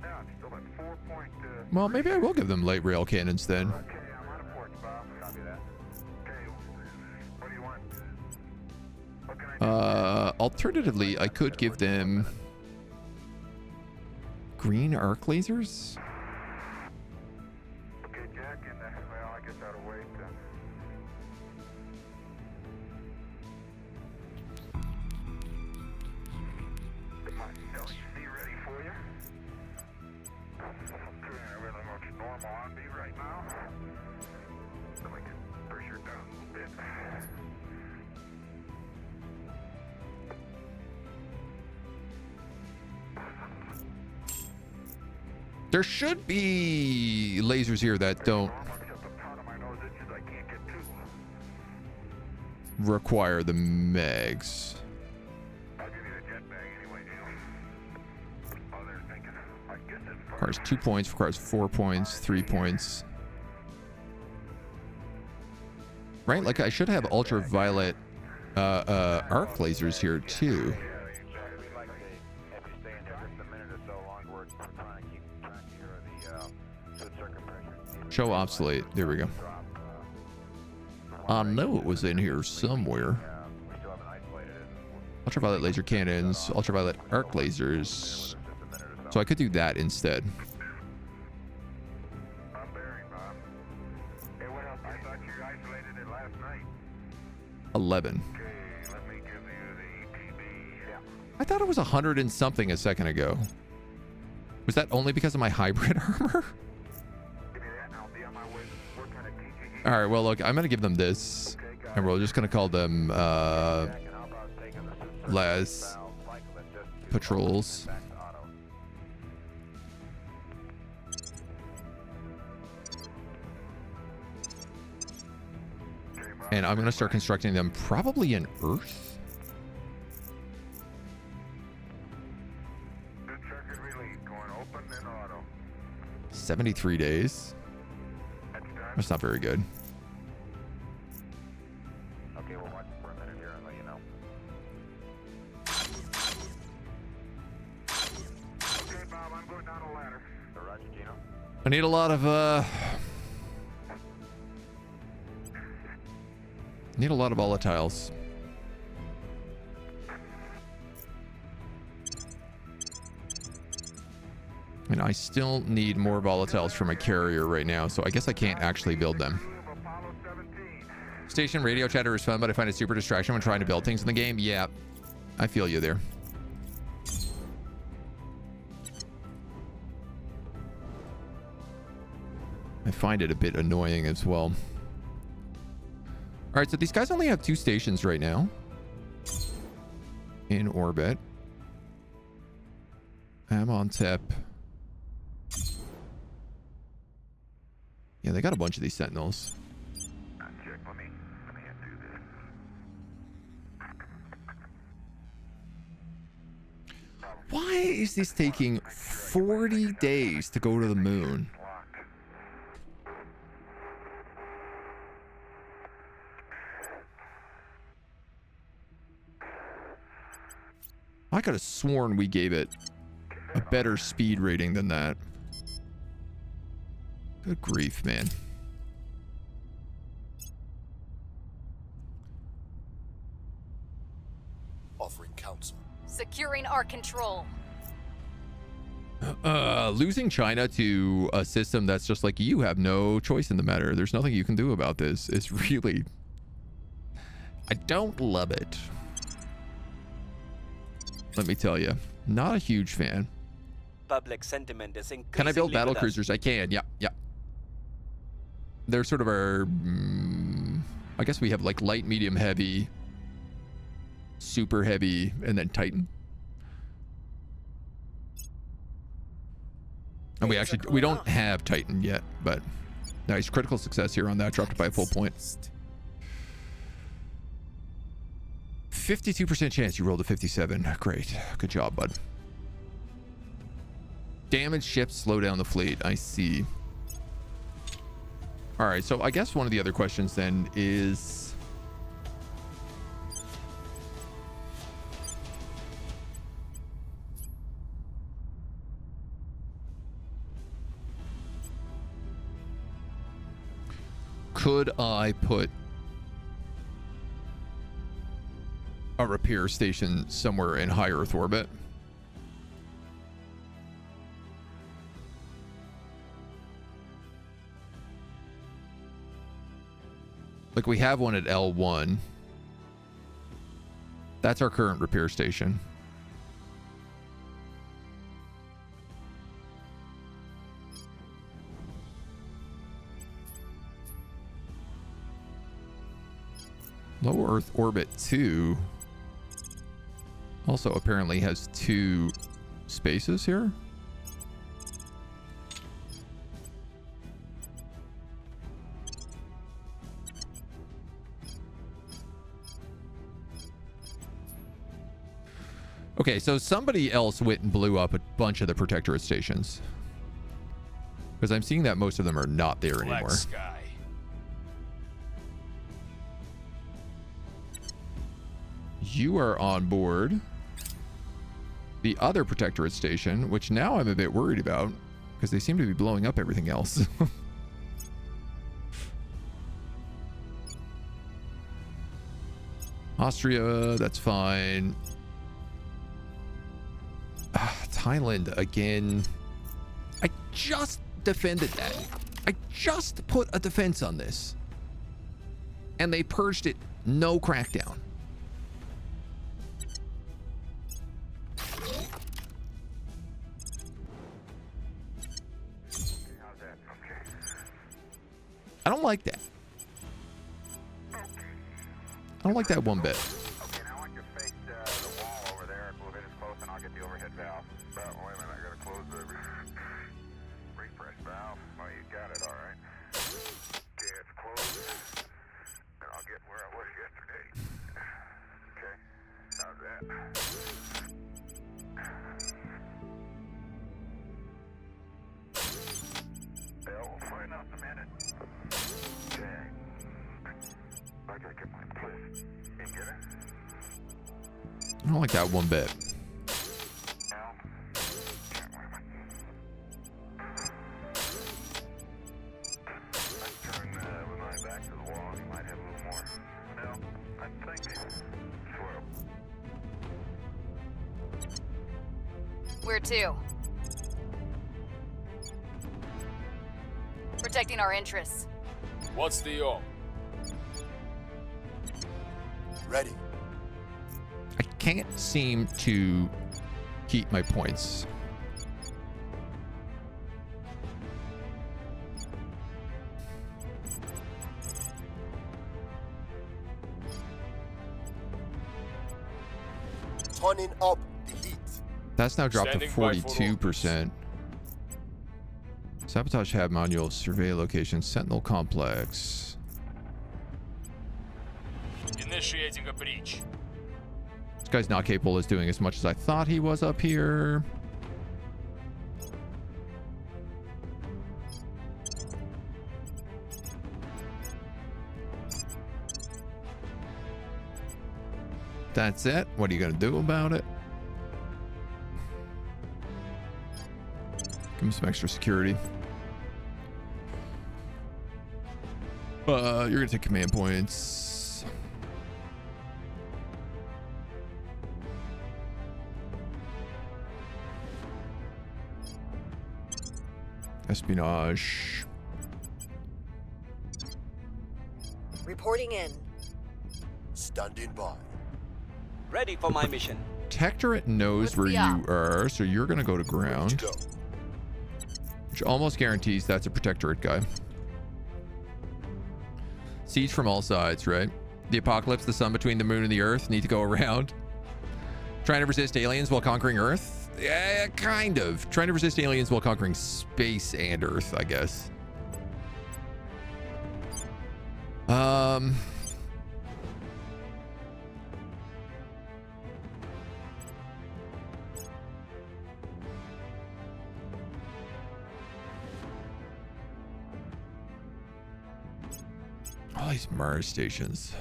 Now it's still at 4 point. Well, maybe I will give them light rail cannons then. Okay, I'm on the porch, Bob. Copy that. Okay, what do you want? What can I do? Alternatively, I could give them green arc lasers. Okay, Jack, and well, I guess that'll wait. Get my LEC ready for you. Okay, everything looks normal on me right now. Let me get pressure down a little bit. There should be lasers here that don't require the megs. Requires 2 points, requires 4 points, 3 points. Right? Like I should have ultraviolet arc lasers here too. Show obsolete. There we go. I know it was in here somewhere. Ultraviolet laser cannons, ultraviolet arc lasers. So I could do that instead. 11. I thought it was 100 and something a second ago. Was that only because of my hybrid armor? All right, well, look, I'm going to give them this, and we're just going to call them Las Patrols. And I'm going to start constructing them probably in Earth. Good circuit relay going open and auto. 73 days. That's not very good. Okay, we'll watch for a minute here and let you know. Okay, Bob, I'm going down the ladder. So Roger, Gino. I need a lot of volatiles. And I still need more volatiles for my carrier right now, so I guess I can't actually build them. Station radio chatter is fun, but I find it super distraction when trying to build things in the game. Yeah, I feel you there. I find it a bit annoying as well. All right, so these guys only have 2 stations right now in orbit. I'm on tip. Yeah, they got a bunch of these sentinels. Check, let me do this. Why is this taking 40 days to go to the moon? I could have sworn we gave it a better speed rating than that. Good grief, man. Offering counsel. Securing our control. Losing China to a system that's just like, you have no choice in the matter. There's nothing you can do about this. It's really... I don't love it. Let me tell you. Not a huge fan. Public sentiment is increasingly Can I build battle with us. cruisers? I can. Yeah, yeah. They're sort of our I guess we have like light, medium, heavy, super heavy, and then Titan. And we don't have Titan yet, but nice critical success here on that. Dropped it by a full point. 52% chance you rolled a 57. Great. Good job, bud. Damaged ships slow down the fleet. I see. All right, so I guess one of the other questions then is... could I put a repair station somewhere in high Earth orbit? Like we have one at L1. That's our current repair station. Low Earth orbit 2 also apparently has 2 spaces here. Okay, so somebody else went and blew up a bunch of the Protectorate stations. Because I'm seeing that most of them are not there anymore. Sky. You are on board the other Protectorate station, which now I'm a bit worried about because they seem to be blowing up everything else. Austria, that's fine. Thailand again. I just defended that. I just put a defense on this. And they purged it. No crackdown. I don't like that. I don't like that one bit. Okay, now I can face the wall over there. Move it as close and I'll get the overhead valve. But wait a minute, I gotta close the refresh valve. Oh, you got it, alright. Okay, it's closed. And I'll get where I was yesterday. Okay, how's that? We'll find out in a minute. Okay. I gotta get my place. You get it? I don't like that one bit. Now? Can't wait a minute. Let's turn with my back to the wall. You might have a little more. No, I think slow. Where to? Protecting our interests. What's the op? Ready. I can't seem to keep my points. Turning up the heat. That's now dropped to Standing by for 42%. Sabotage hab manual, survey location, sentinel complex. Initiating a breach. This guy's not capable of doing as much as I thought he was up here. That's it. What are you going to do about it? Give him some extra security. You're going to take command points. Espionage. Reporting in. Standing by. Ready for my mission. Protectorate knows where you are, so you're going to go to ground. Go. Which almost guarantees that's a Protectorate guy. Siege from all sides, right? The apocalypse, the sun between the moon and the earth need to go around. Trying to resist aliens while conquering Earth? Yeah, kind of. Trying to resist aliens while conquering space and Earth, I guess. All these Mars stations.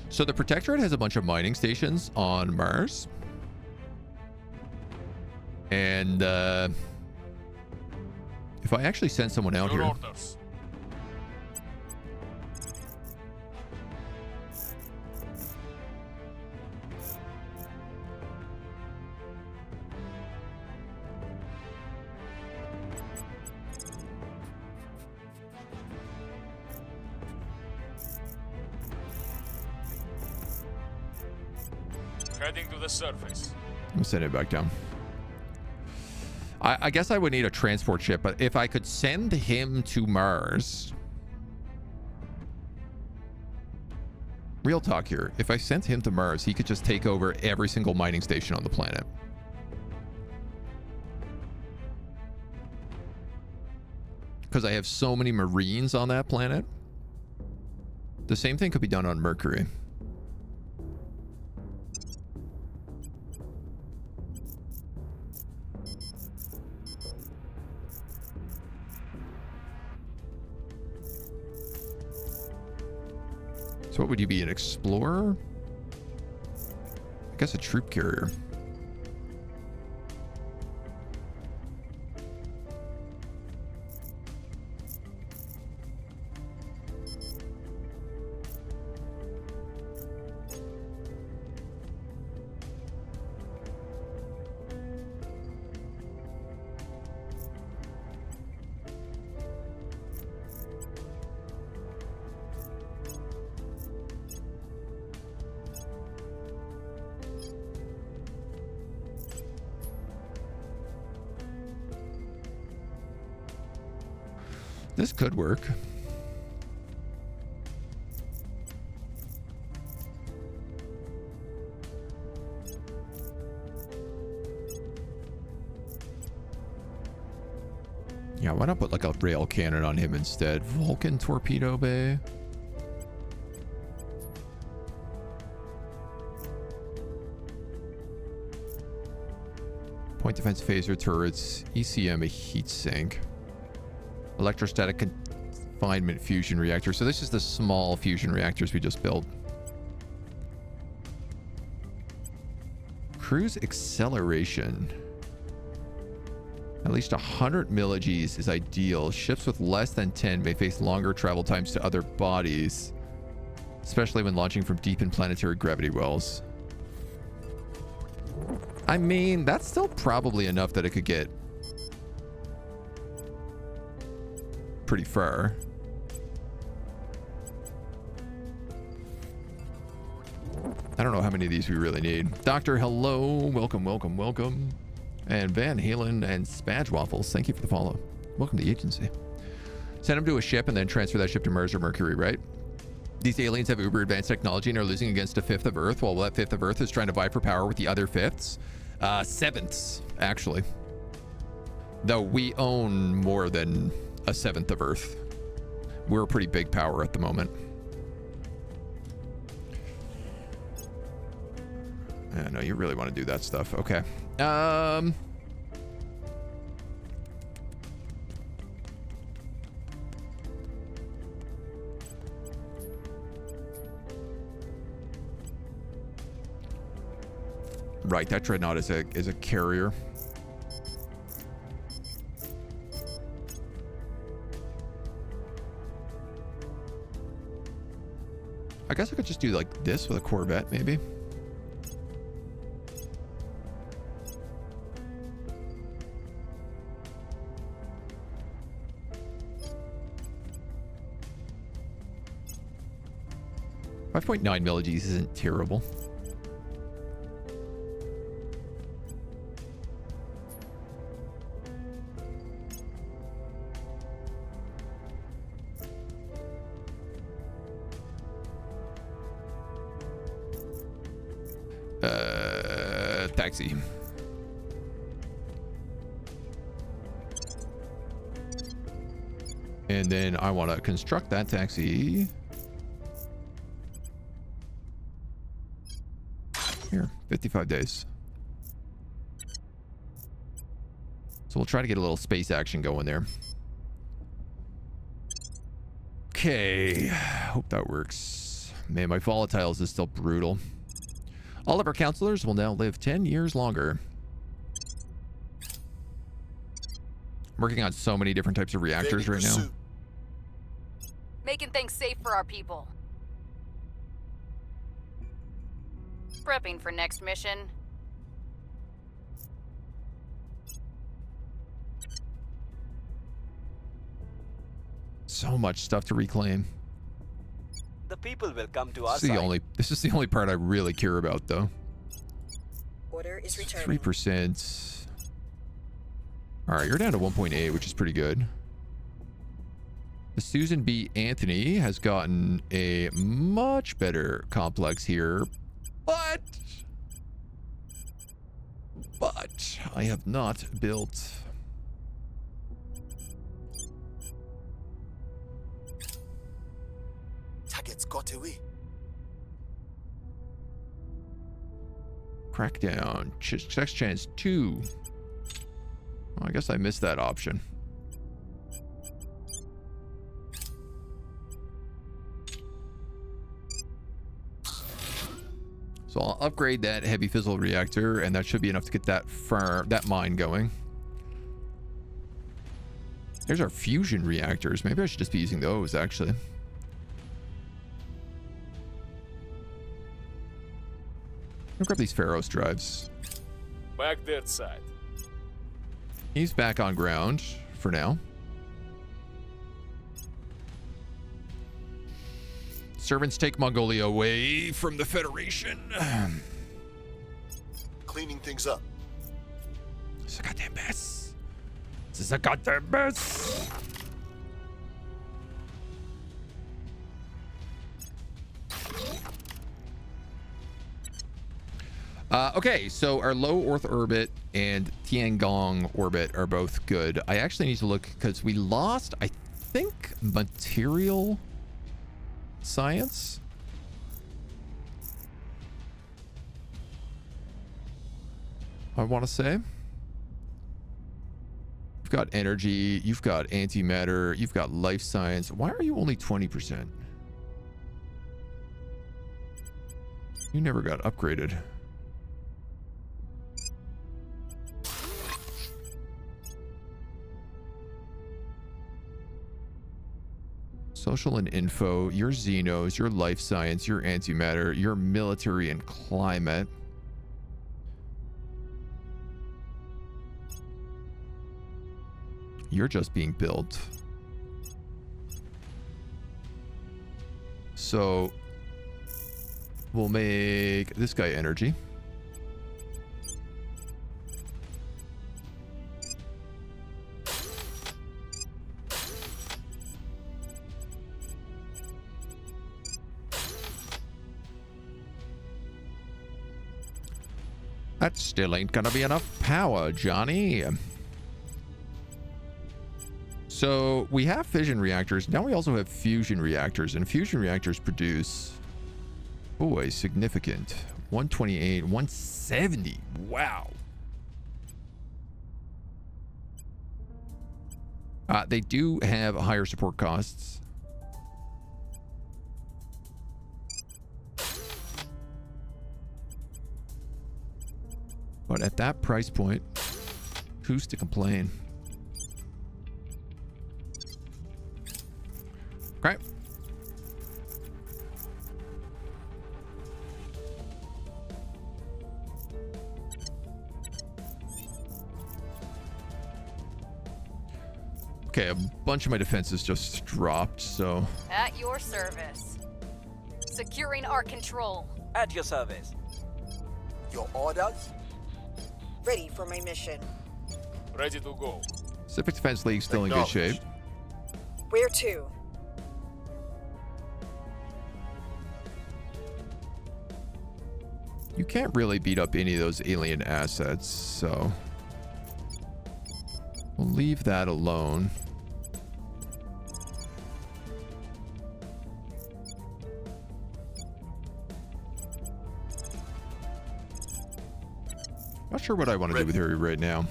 So the Protectorate has a bunch of mining stations on Mars. And if I actually send someone out Your here. orders. Heading to the surface. I'm sending it back down. I guess I would need a transport ship, but if I could send him to Mars. Real talk here. If I sent him to Mars, he could just take over every single mining station on the planet. Because I have so many Marines on that planet. The same thing could be done on Mercury. So what would you be, an explorer? I guess a troop carrier. This could work. Yeah, why not put like a rail cannon on him instead? Vulcan torpedo bay. Point defense phaser turrets, ECM a heat sink. Electrostatic confinement fusion reactor. So this is the small fusion reactors we just built. Cruise acceleration. At least 100 milligis is ideal. Ships with less than 10 may face longer travel times to other bodies, especially when launching from deep in planetary gravity wells. I mean, that's still probably enough that it could get pretty far. I don't know how many of these we really need. Doctor, hello. Welcome, welcome, welcome. And Van Halen and Spage Waffles, thank you for the follow. Welcome to the agency. Send them to a ship and then transfer that ship to Mars or Mercury, right? These aliens have uber advanced technology and are losing against a fifth of Earth, while that fifth of Earth is trying to vie for power with the other fifths. Sevenths, actually. Though we own more than a seventh of Earth. We're a pretty big power at the moment. I know you really want to do that stuff. Okay. Right, that dreadnought is a carrier. I guess I could just do like this with a Corvette, maybe. .9 milligis isn't terrible. taxi. And then I want to construct that taxi. Here, 55 days. So we'll try to get a little space action going there. Okay, hope that works. Man, my volatiles is still brutal. All of our counselors will now live 10 years longer. I'm working on so many different types of reactors right now. Making things safe for our people. Prepping for next mission. So much stuff to reclaim. The people will come to us. This is the only part I really care about, though. Order is returning. 3%. All right, you're down to 1.8, which is pretty good. The Susan B. Anthony has gotten a much better complex here, but I have not built. Targets got away. Crackdown. Sex chance 2. Well, I guess I missed that option. So I'll upgrade that heavy fissile reactor, and that should be enough to get that mine going. There's our fusion reactors. Maybe I should just be using those, actually. I'll grab these Pharos drives. Back that side. He's back on ground for now. Servants take Mongolia away from the Federation. Cleaning things up. This is a goddamn mess. This is a goddamn mess. Okay, so our low Earth orbit and Tiangong orbit are both good. I actually need to look because we lost, I think, material science. I want to say. You've got energy, you've got antimatter, you've got life science. Why are you only 20%? You never got upgraded. Social and info, your xenos, your life science, your antimatter, your military and climate. You're just being built. So we'll make this guy energy. That still ain't gonna be enough power, Johnny. So we have fission reactors. Now we also have fusion reactors, and fusion reactors produce, boy, significant. 128, 170. Wow. They do have higher support costs. But at that price point, who's to complain? Okay. Okay, a bunch of my defenses just dropped, so... At your service. Securing our control. At your service. Your orders? Ready for my mission. Ready to go. Pacific Defense League still in good shape. Where to? You can't really beat up any of those alien assets, so we'll leave that alone. Not sure what I want to do with her right now.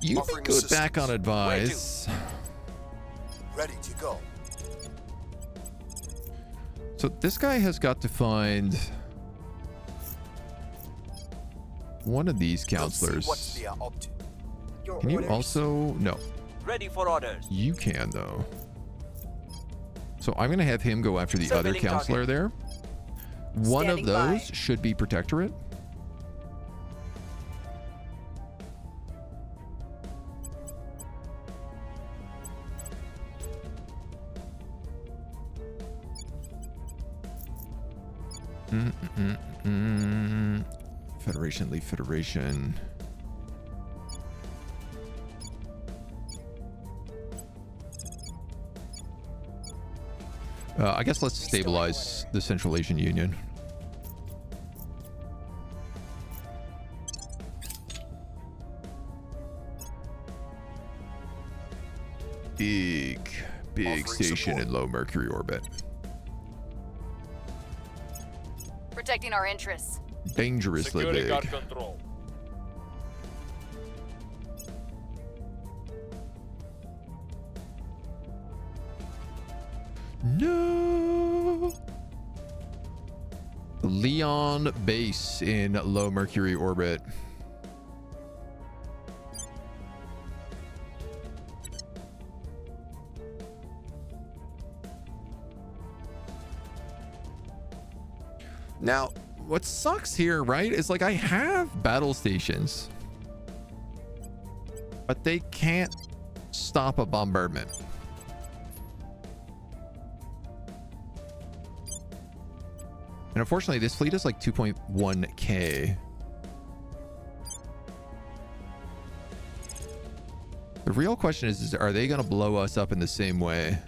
You can go back on advice. Ready to go. So this guy has got to find one of these counselors. What they are up to. Your Can you orders. also... No. Ready for orders. You can, though. So I'm going to have him go after the other Surveilling counselor there. One of Standing those by. should be Protectorate. Federation, leave Federation. I guess let's stabilize the Central Asian Union. Big station in low Mercury orbit. Protecting our interests. Dangerously Securing big. our control. No. Leon base in low Mercury orbit. Now, what sucks here, right, is like I have battle stations, but they can't stop a bombardment. And unfortunately, this fleet is like 2.1K. The real question is are they going to blow us up in the same way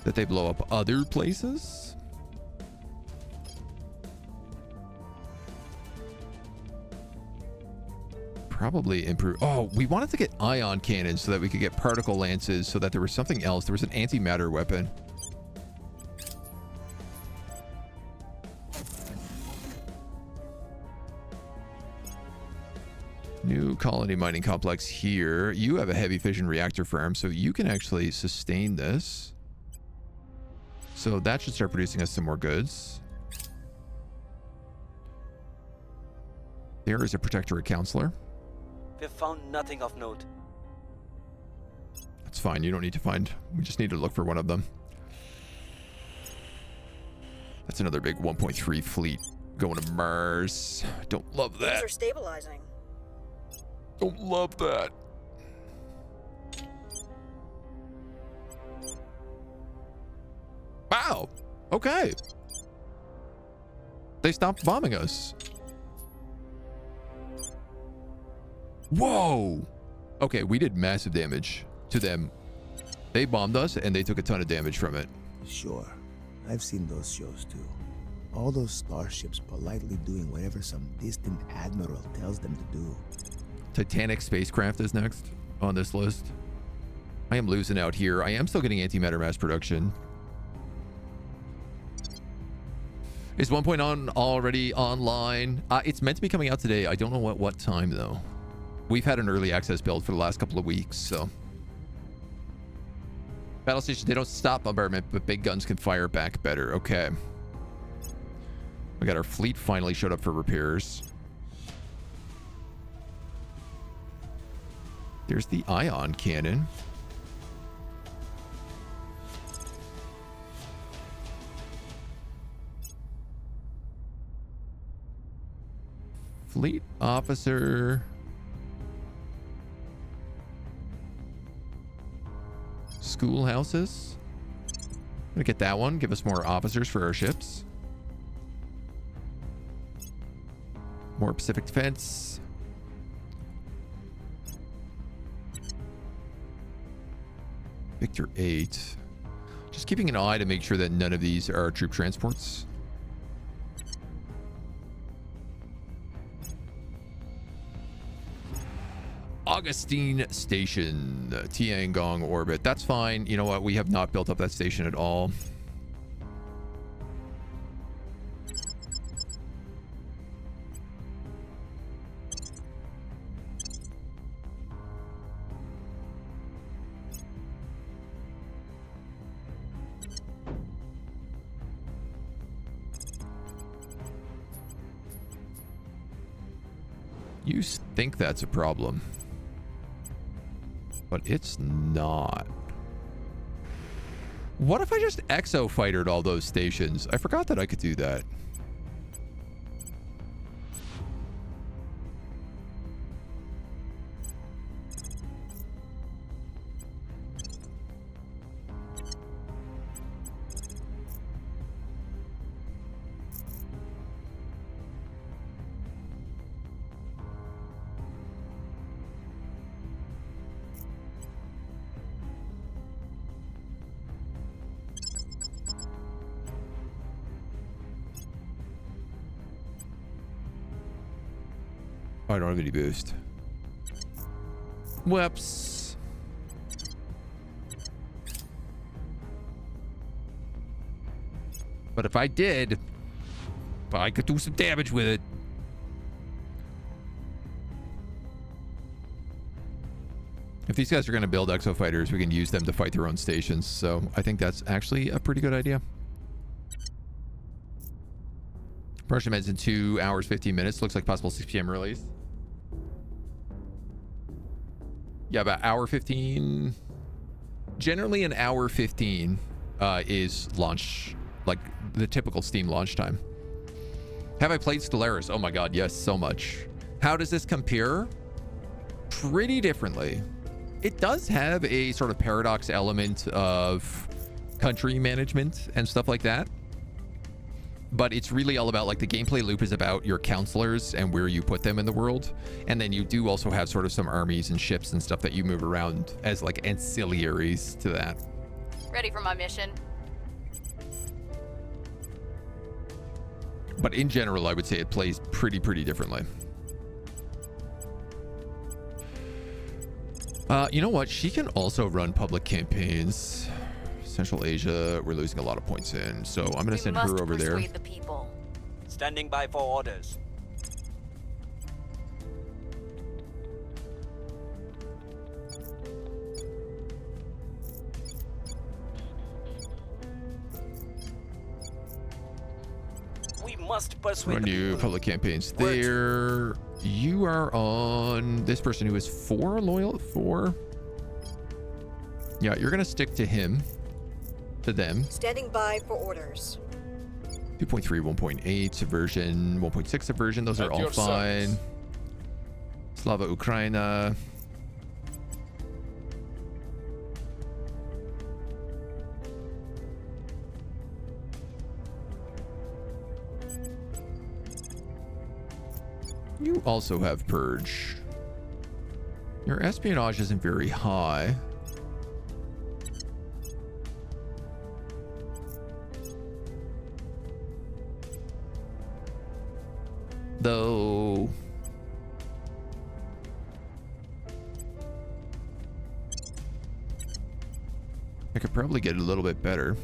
that they blow up other places? Probably improve. Oh, we wanted to get ion cannons so that we could get particle lances, so that there was something else. There was an antimatter weapon. New colony mining complex here. You have a heavy fission reactor farm, so you can actually sustain this. So that should start producing us some more goods. There is a Protectorate counselor. We've found nothing of note. That's fine. You don't need to find. We just need to look for one of them. That's another big 1.3 fleet going to Mars. Don't love Things that. are stabilizing. Don't love that. Wow. Okay. They stopped bombing us. Whoa. Okay, we did massive damage to them. They bombed us and they took a ton of damage from it. Sure. I've seen those shows too. All those starships politely doing whatever some distant admiral tells them to do. Titanic spacecraft is next on this list. I am losing out here. I am still getting antimatter mass production. Is 1.0 already online? It's meant to be coming out today. I don't know what time though. We've had an early access build for the last couple of weeks, so. Battle stations, they don't stop bombardment, but big guns can fire back better. Okay. We got our fleet finally showed up for repairs. There's the ion cannon. Fleet officer. Schoolhouses. I'm gonna get that one. Give us more officers for our ships. More Pacific Defense. Victor 8. Just keeping an eye to make sure that none of these are troop transports. Augustine Station, Tiangong orbit. That's fine. You know what? We have not built up that station at all. You think that's a problem, but it's not. What if I just exo-fightered all those stations? I forgot that I could do that. I don't have any boost. Whoops. But if I did, I could do some damage with it. If these guys are going to build exo fighters, we can use them to fight their own stations. So I think that's actually a pretty good idea. Production ends in 2 hours, 15 minutes. Looks like possible 6 p.m. release. Yeah, about hour 15. Generally an hour 15 is launch, like the typical Steam launch time. Have I played Stellaris? Oh my god, yes, so much. How does this compare? Pretty differently. It does have a sort of paradox element of country management and stuff like that. But it's really all about, like, the gameplay loop is about your counselors and where you put them in the world. And then you do also have sort of some armies and ships and stuff that you move around as, like, ancillaries to that. Ready for my mission. But in general, I would say it plays pretty differently. You know what? She can also run public campaigns. Central Asia, we're losing a lot of points in, so I'm going to send her over there. The people. Standing by for orders. We must persuade Run new public campaigns there. You are on this person who is 4 loyal. 4. Yeah, you're going to stick to him. To them. Standing by for orders. 2.3, 1.8 subversion, 1.6 subversion. Those are all fine. Slava Ukraina. You also have Purge. Your espionage isn't very high. Though I could probably get a little bit better.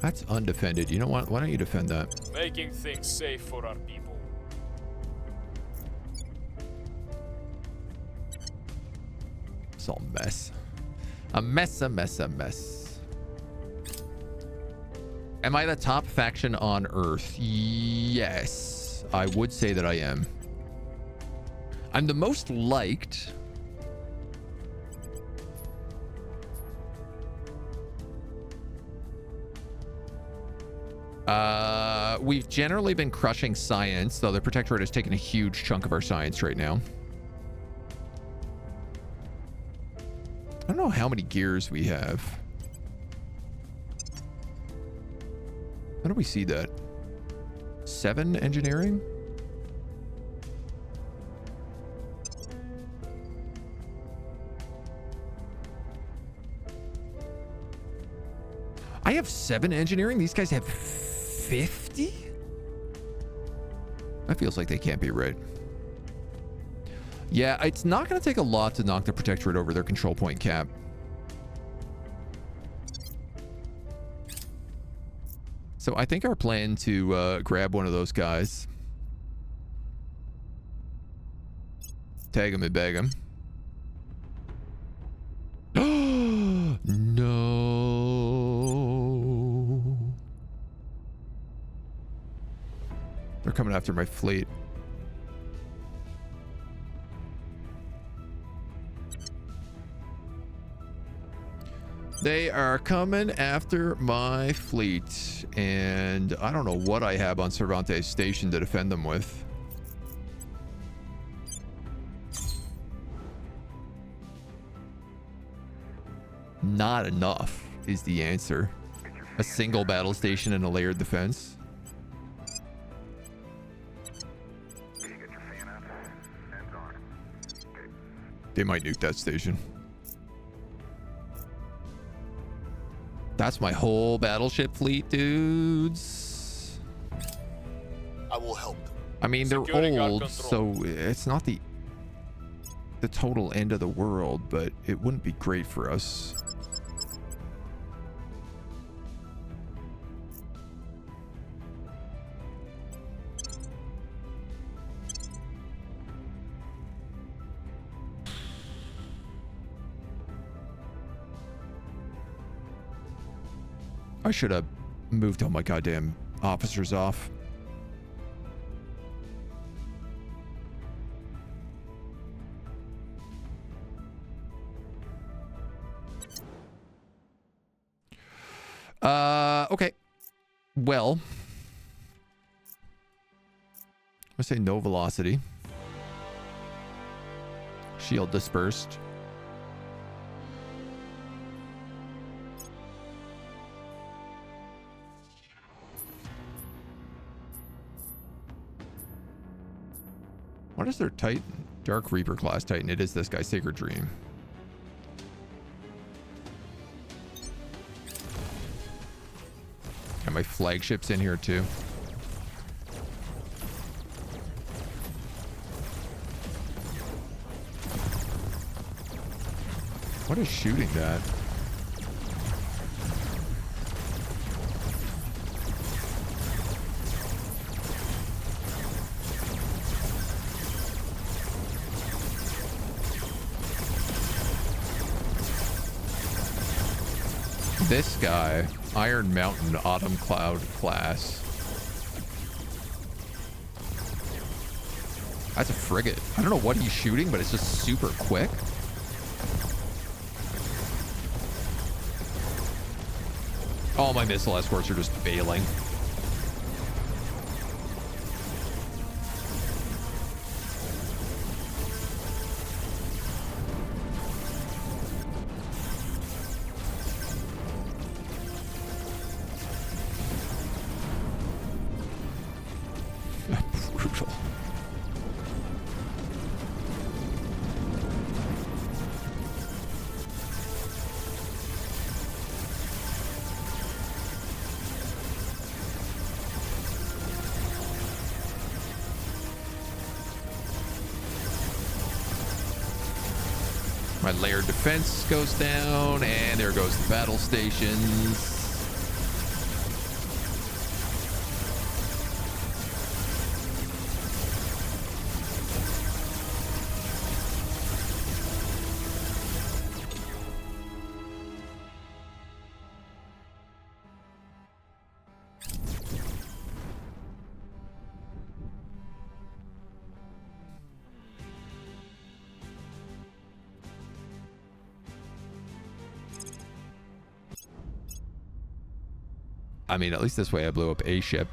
That's undefended. You know what? Why don't you defend that? Making things safe for our people. It's all a mess. A mess, a mess, a mess. Am I the top faction on Earth? Yes. I would say that I am. I'm the most liked. We've generally been crushing science, though the Protectorate has taken a huge chunk of our science right now. I don't know how many gears we have. How do we see that? 7 engineering? I have 7 engineering. These guys have 50? That feels like they can't be right. Yeah, it's not going to take a lot to knock the Protectorate over their control point cap. So I think our plan to grab one of those guys, tag him and bag him. No. They're coming after my fleet. They are coming after my fleet, and I don't know what I have on Cervantes Station to defend them with. Not enough is the answer. A single battle station and a layered defense. They might nuke that station. That's my whole battleship fleet, dudes. I will help. I mean, they're Securing our old, control. so it's not the total end of the world, but it wouldn't be great for us. I should have moved all my goddamn officers off. Okay. Well, I'm gonna say no velocity. Shield dispersed. What is their Titan? Dark Reaper class Titan. It is this guy, Sacred Dream. Got my flagships in here too. What is shooting that? This guy, Iron Mountain Autumn Cloud class. That's a frigate. I don't know what he's shooting, but it's just super quick. All my missile escorts are just failing. Brutal. My layered defense goes down, and there goes the battle stations. I mean, at least this way I blew up a ship.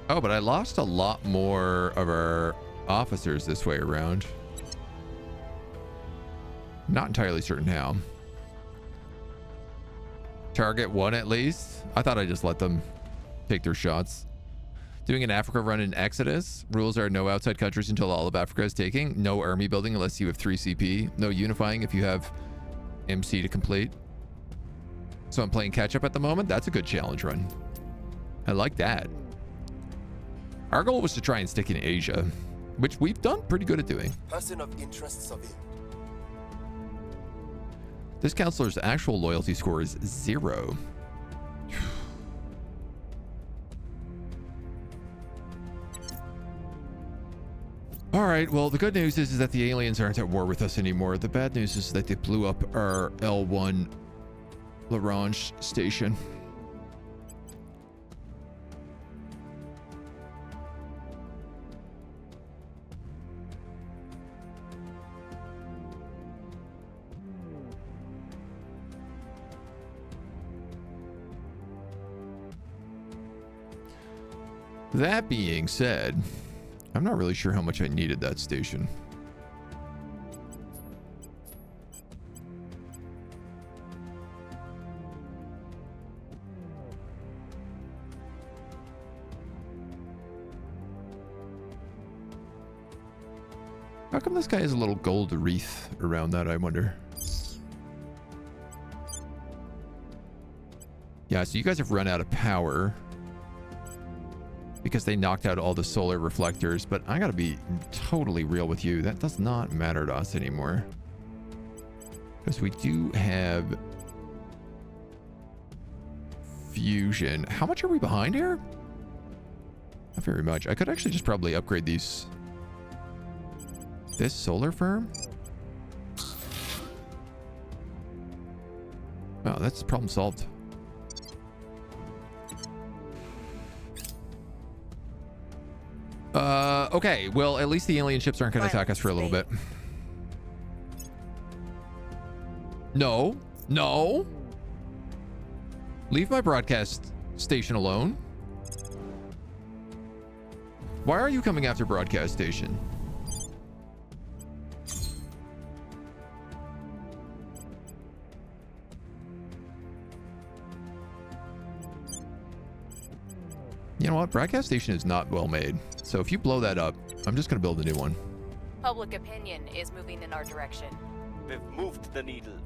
Oh, but I lost a lot more of our officers this way around. Not entirely certain how. Target 1 at least. I thought I just let them take their shots. Doing an Africa run in Exodus. Rules are no outside countries until all of Africa is taking. No army building unless you have 3 CP. No unifying if you have MC to complete. So I'm playing catch up at the moment. That's a good challenge run. I like that. Our goal was to try and stick in Asia, which we've done pretty good at doing. Person of interest surveyed. This counselor's actual loyalty score is 0. All right, well, the good news is that the aliens aren't at war with us anymore. The bad news is that they blew up our L1 Larange station. That being said, I'm not really sure how much I needed that station. How come this guy has a little gold wreath around that, I wonder? Yeah, so you guys have run out of power because they knocked out all the solar reflectors, but I gotta be totally real with you. That does not matter to us anymore. Because we do have fusion. How much are we behind here? Not very much. I could actually just probably upgrade these. This solar farm? Oh, that's problem solved. Okay, well, at least the alien ships aren't going to attack us for a little bit. No. No. Leave my broadcast station alone. Why are you coming after broadcast station? You know what? Broadcast station is not well made. So if you blow that up, I'm just going to build a new one. Public opinion is moving in our direction. We've moved the needle.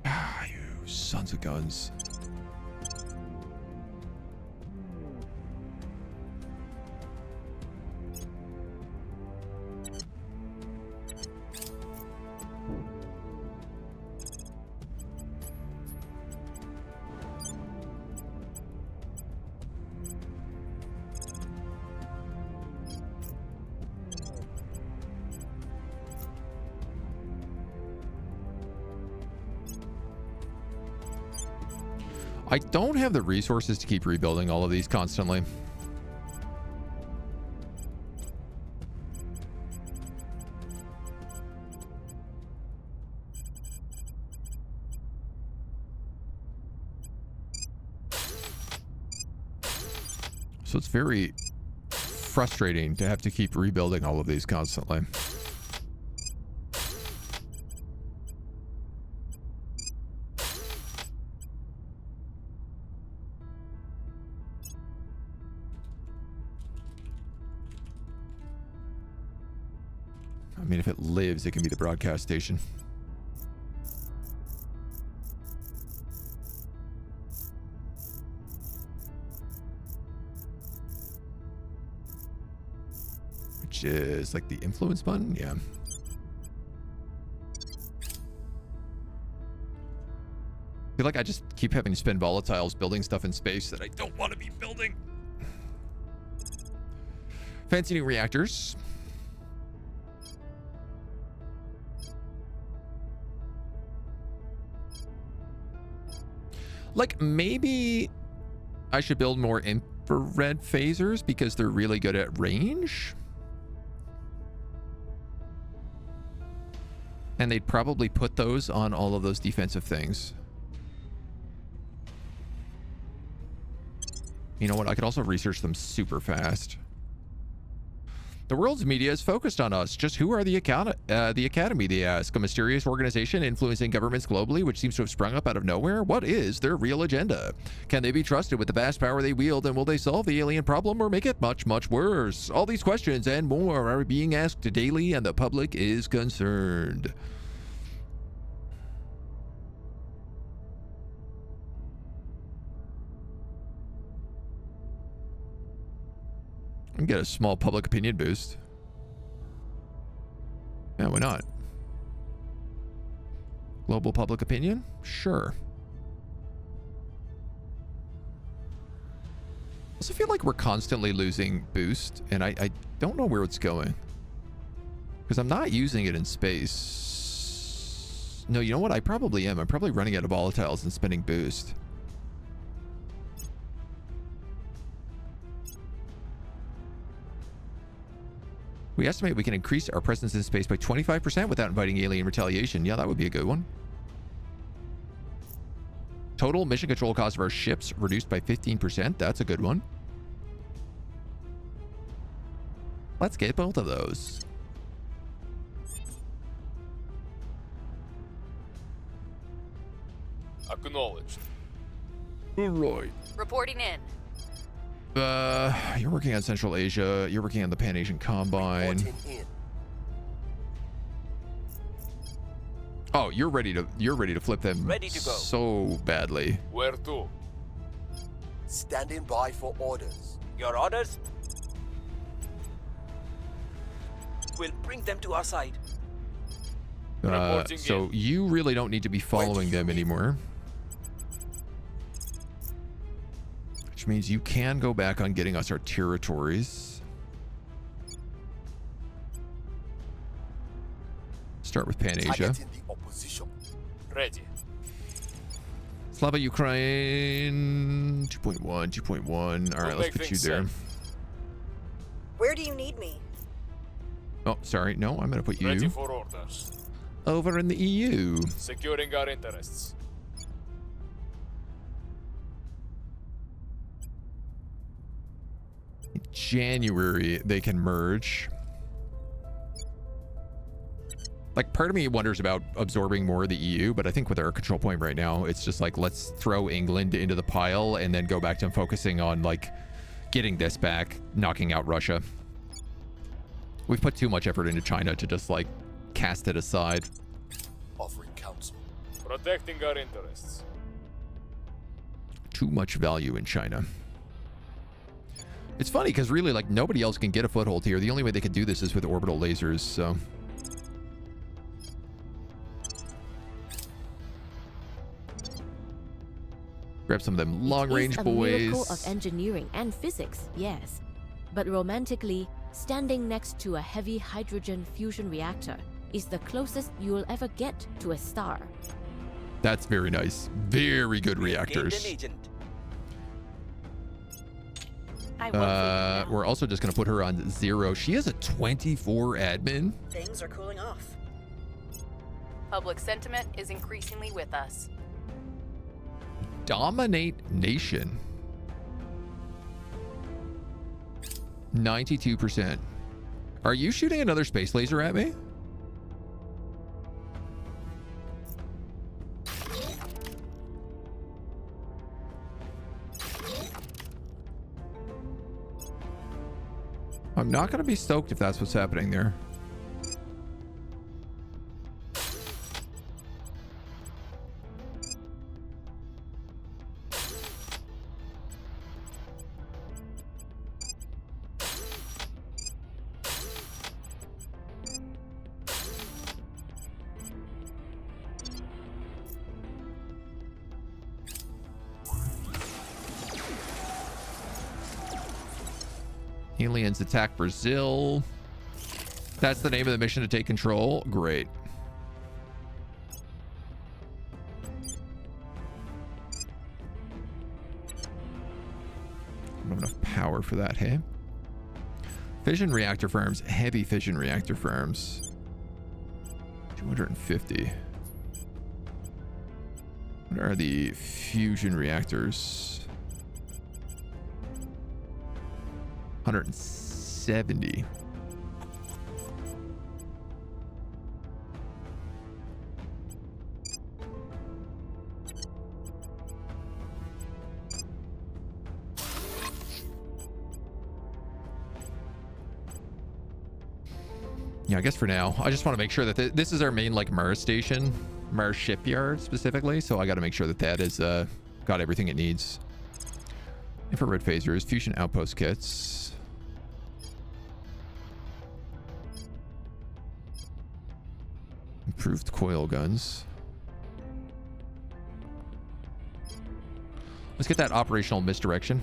Ah, you sons of guns. I don't have the resources to keep rebuilding all of these constantly. So it's very frustrating to have to keep rebuilding all of these constantly. I mean, if it lives, it can be the broadcast station. Which is like the influence button? Yeah. I feel like I just keep having to spend volatiles building stuff in space that I don't want to be building. Fancy new reactors. Like, maybe I should build more infrared phasers because they're really good at range. And they'd probably put those on all of those defensive things. You know what? I could also research them super fast. The world's media is focused on us. Just who are the Academy, they ask. A mysterious organization influencing governments globally, which seems to have sprung up out of nowhere? What is their real agenda? Can they be trusted with the vast power they wield, and will they solve the alien problem or make it much, much worse? All these questions and more are being asked daily, and the public is concerned. And get a small public opinion boost. Yeah, why not? Global public opinion? Sure. I also feel like we're constantly losing boost, and I don't know where it's going. Because I'm not using it in space. No, you know what? I probably am. I'm probably running out of volatiles and spending boost. We estimate we can increase our presence in space by 25% without inviting alien retaliation. Yeah, that would be a good one. Total mission control cost of our ships reduced by 15%. That's a good one. Let's get both of those. Acknowledged. All right. Reporting in. You're working on Central Asia. You're working on the Pan Asian Combine. Oh, you're ready to flip them. Ready to go. So badly. Where to? Standing by for orders. Your orders? We'll bring them to our side. So you really don't need to be following them anymore. Which means you can go back on getting us our territories. Start with Pan Asia. Targeting the opposition. Ready. Slava Ukraine 2.1, 2.1. All right, let's put you there. Where do you need me? Oh, sorry. No, I'm going to put Ready you for orders. over in the EU. Securing our interests. January, they can merge. Like, part of me wonders about absorbing more of the EU, but I think with our control point right now, it's just like, let's throw England into the pile and then go back to focusing on, like, getting this back, knocking out Russia. We've put too much effort into China to just, like, cast it aside. Offering counsel. Protecting our interests. Too much value in China. It's funny because really, like, nobody else can get a foothold here. The only way they could do this is with orbital lasers, so. Grab some of them long-range boys. It is a miracle of engineering and physics, yes. But romantically, standing next to a heavy hydrogen fusion reactor is the closest you will ever get to a star. That's very nice. Very good reactors. We're also just going to put her on 0. She has a 24 admin. Things are cooling off. Public sentiment is increasingly with us. Dominate nation. 92%. Are you shooting another space laser at me? I'm not going to be stoked if that's what's happening there. Aliens attack Brazil. That's the name of the mission, to take control. Great. I don't have enough power for that, hey? Fission reactor farms. Heavy fission reactor farms. 250. What are the fusion reactors? 170. Yeah, I guess for now, I just want to make sure that this is our main, like, MER station, MER shipyard specifically. So I got to make sure that that is got everything it needs. Infrared phasers, fusion outpost kits. Improved coil guns. Let's get that operational misdirection.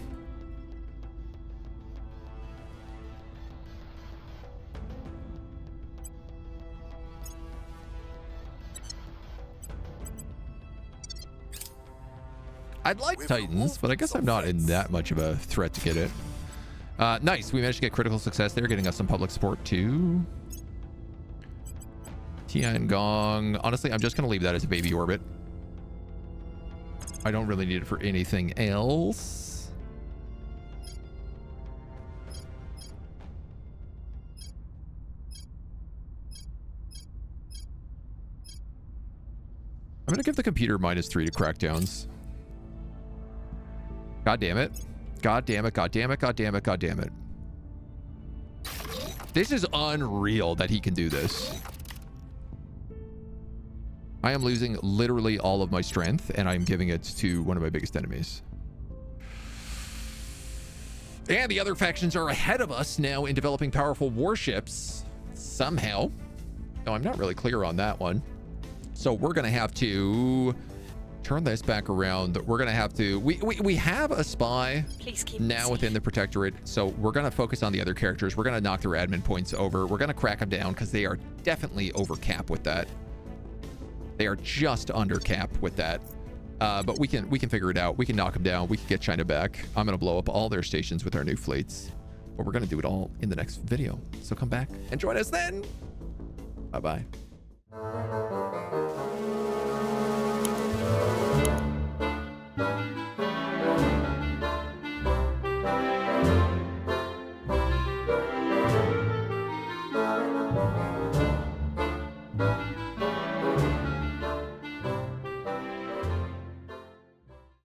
I'd like Titans, but I guess I'm not in that much of a threat to get it. Nice. We managed to get critical success there, getting us some public support too. Tiangong. Honestly, I'm just going to leave that as a baby orbit. I don't really need it for anything else. I'm going to give the computer -3 to crackdowns. God damn it. God damn it. God damn it. God damn it. God damn it. This is unreal that he can do this. I am losing literally all of my strength, and I'm giving it to one of my biggest enemies. And the other factions are ahead of us now in developing powerful warships. Somehow. No, I'm not really clear on that one. So we're going to have to turn this back around. We're going to have to... We have a spy now within the Protectorate, so we're going to focus on the other characters. We're going to knock their admin points over. We're going to crack them down because they are definitely over cap with that. They are just under cap with that. But we can figure it out. We can knock them down. We can get China back. I'm going to blow up all their stations with our new fleets. But we're going to do it all in the next video. So come back and join us then. Bye-bye.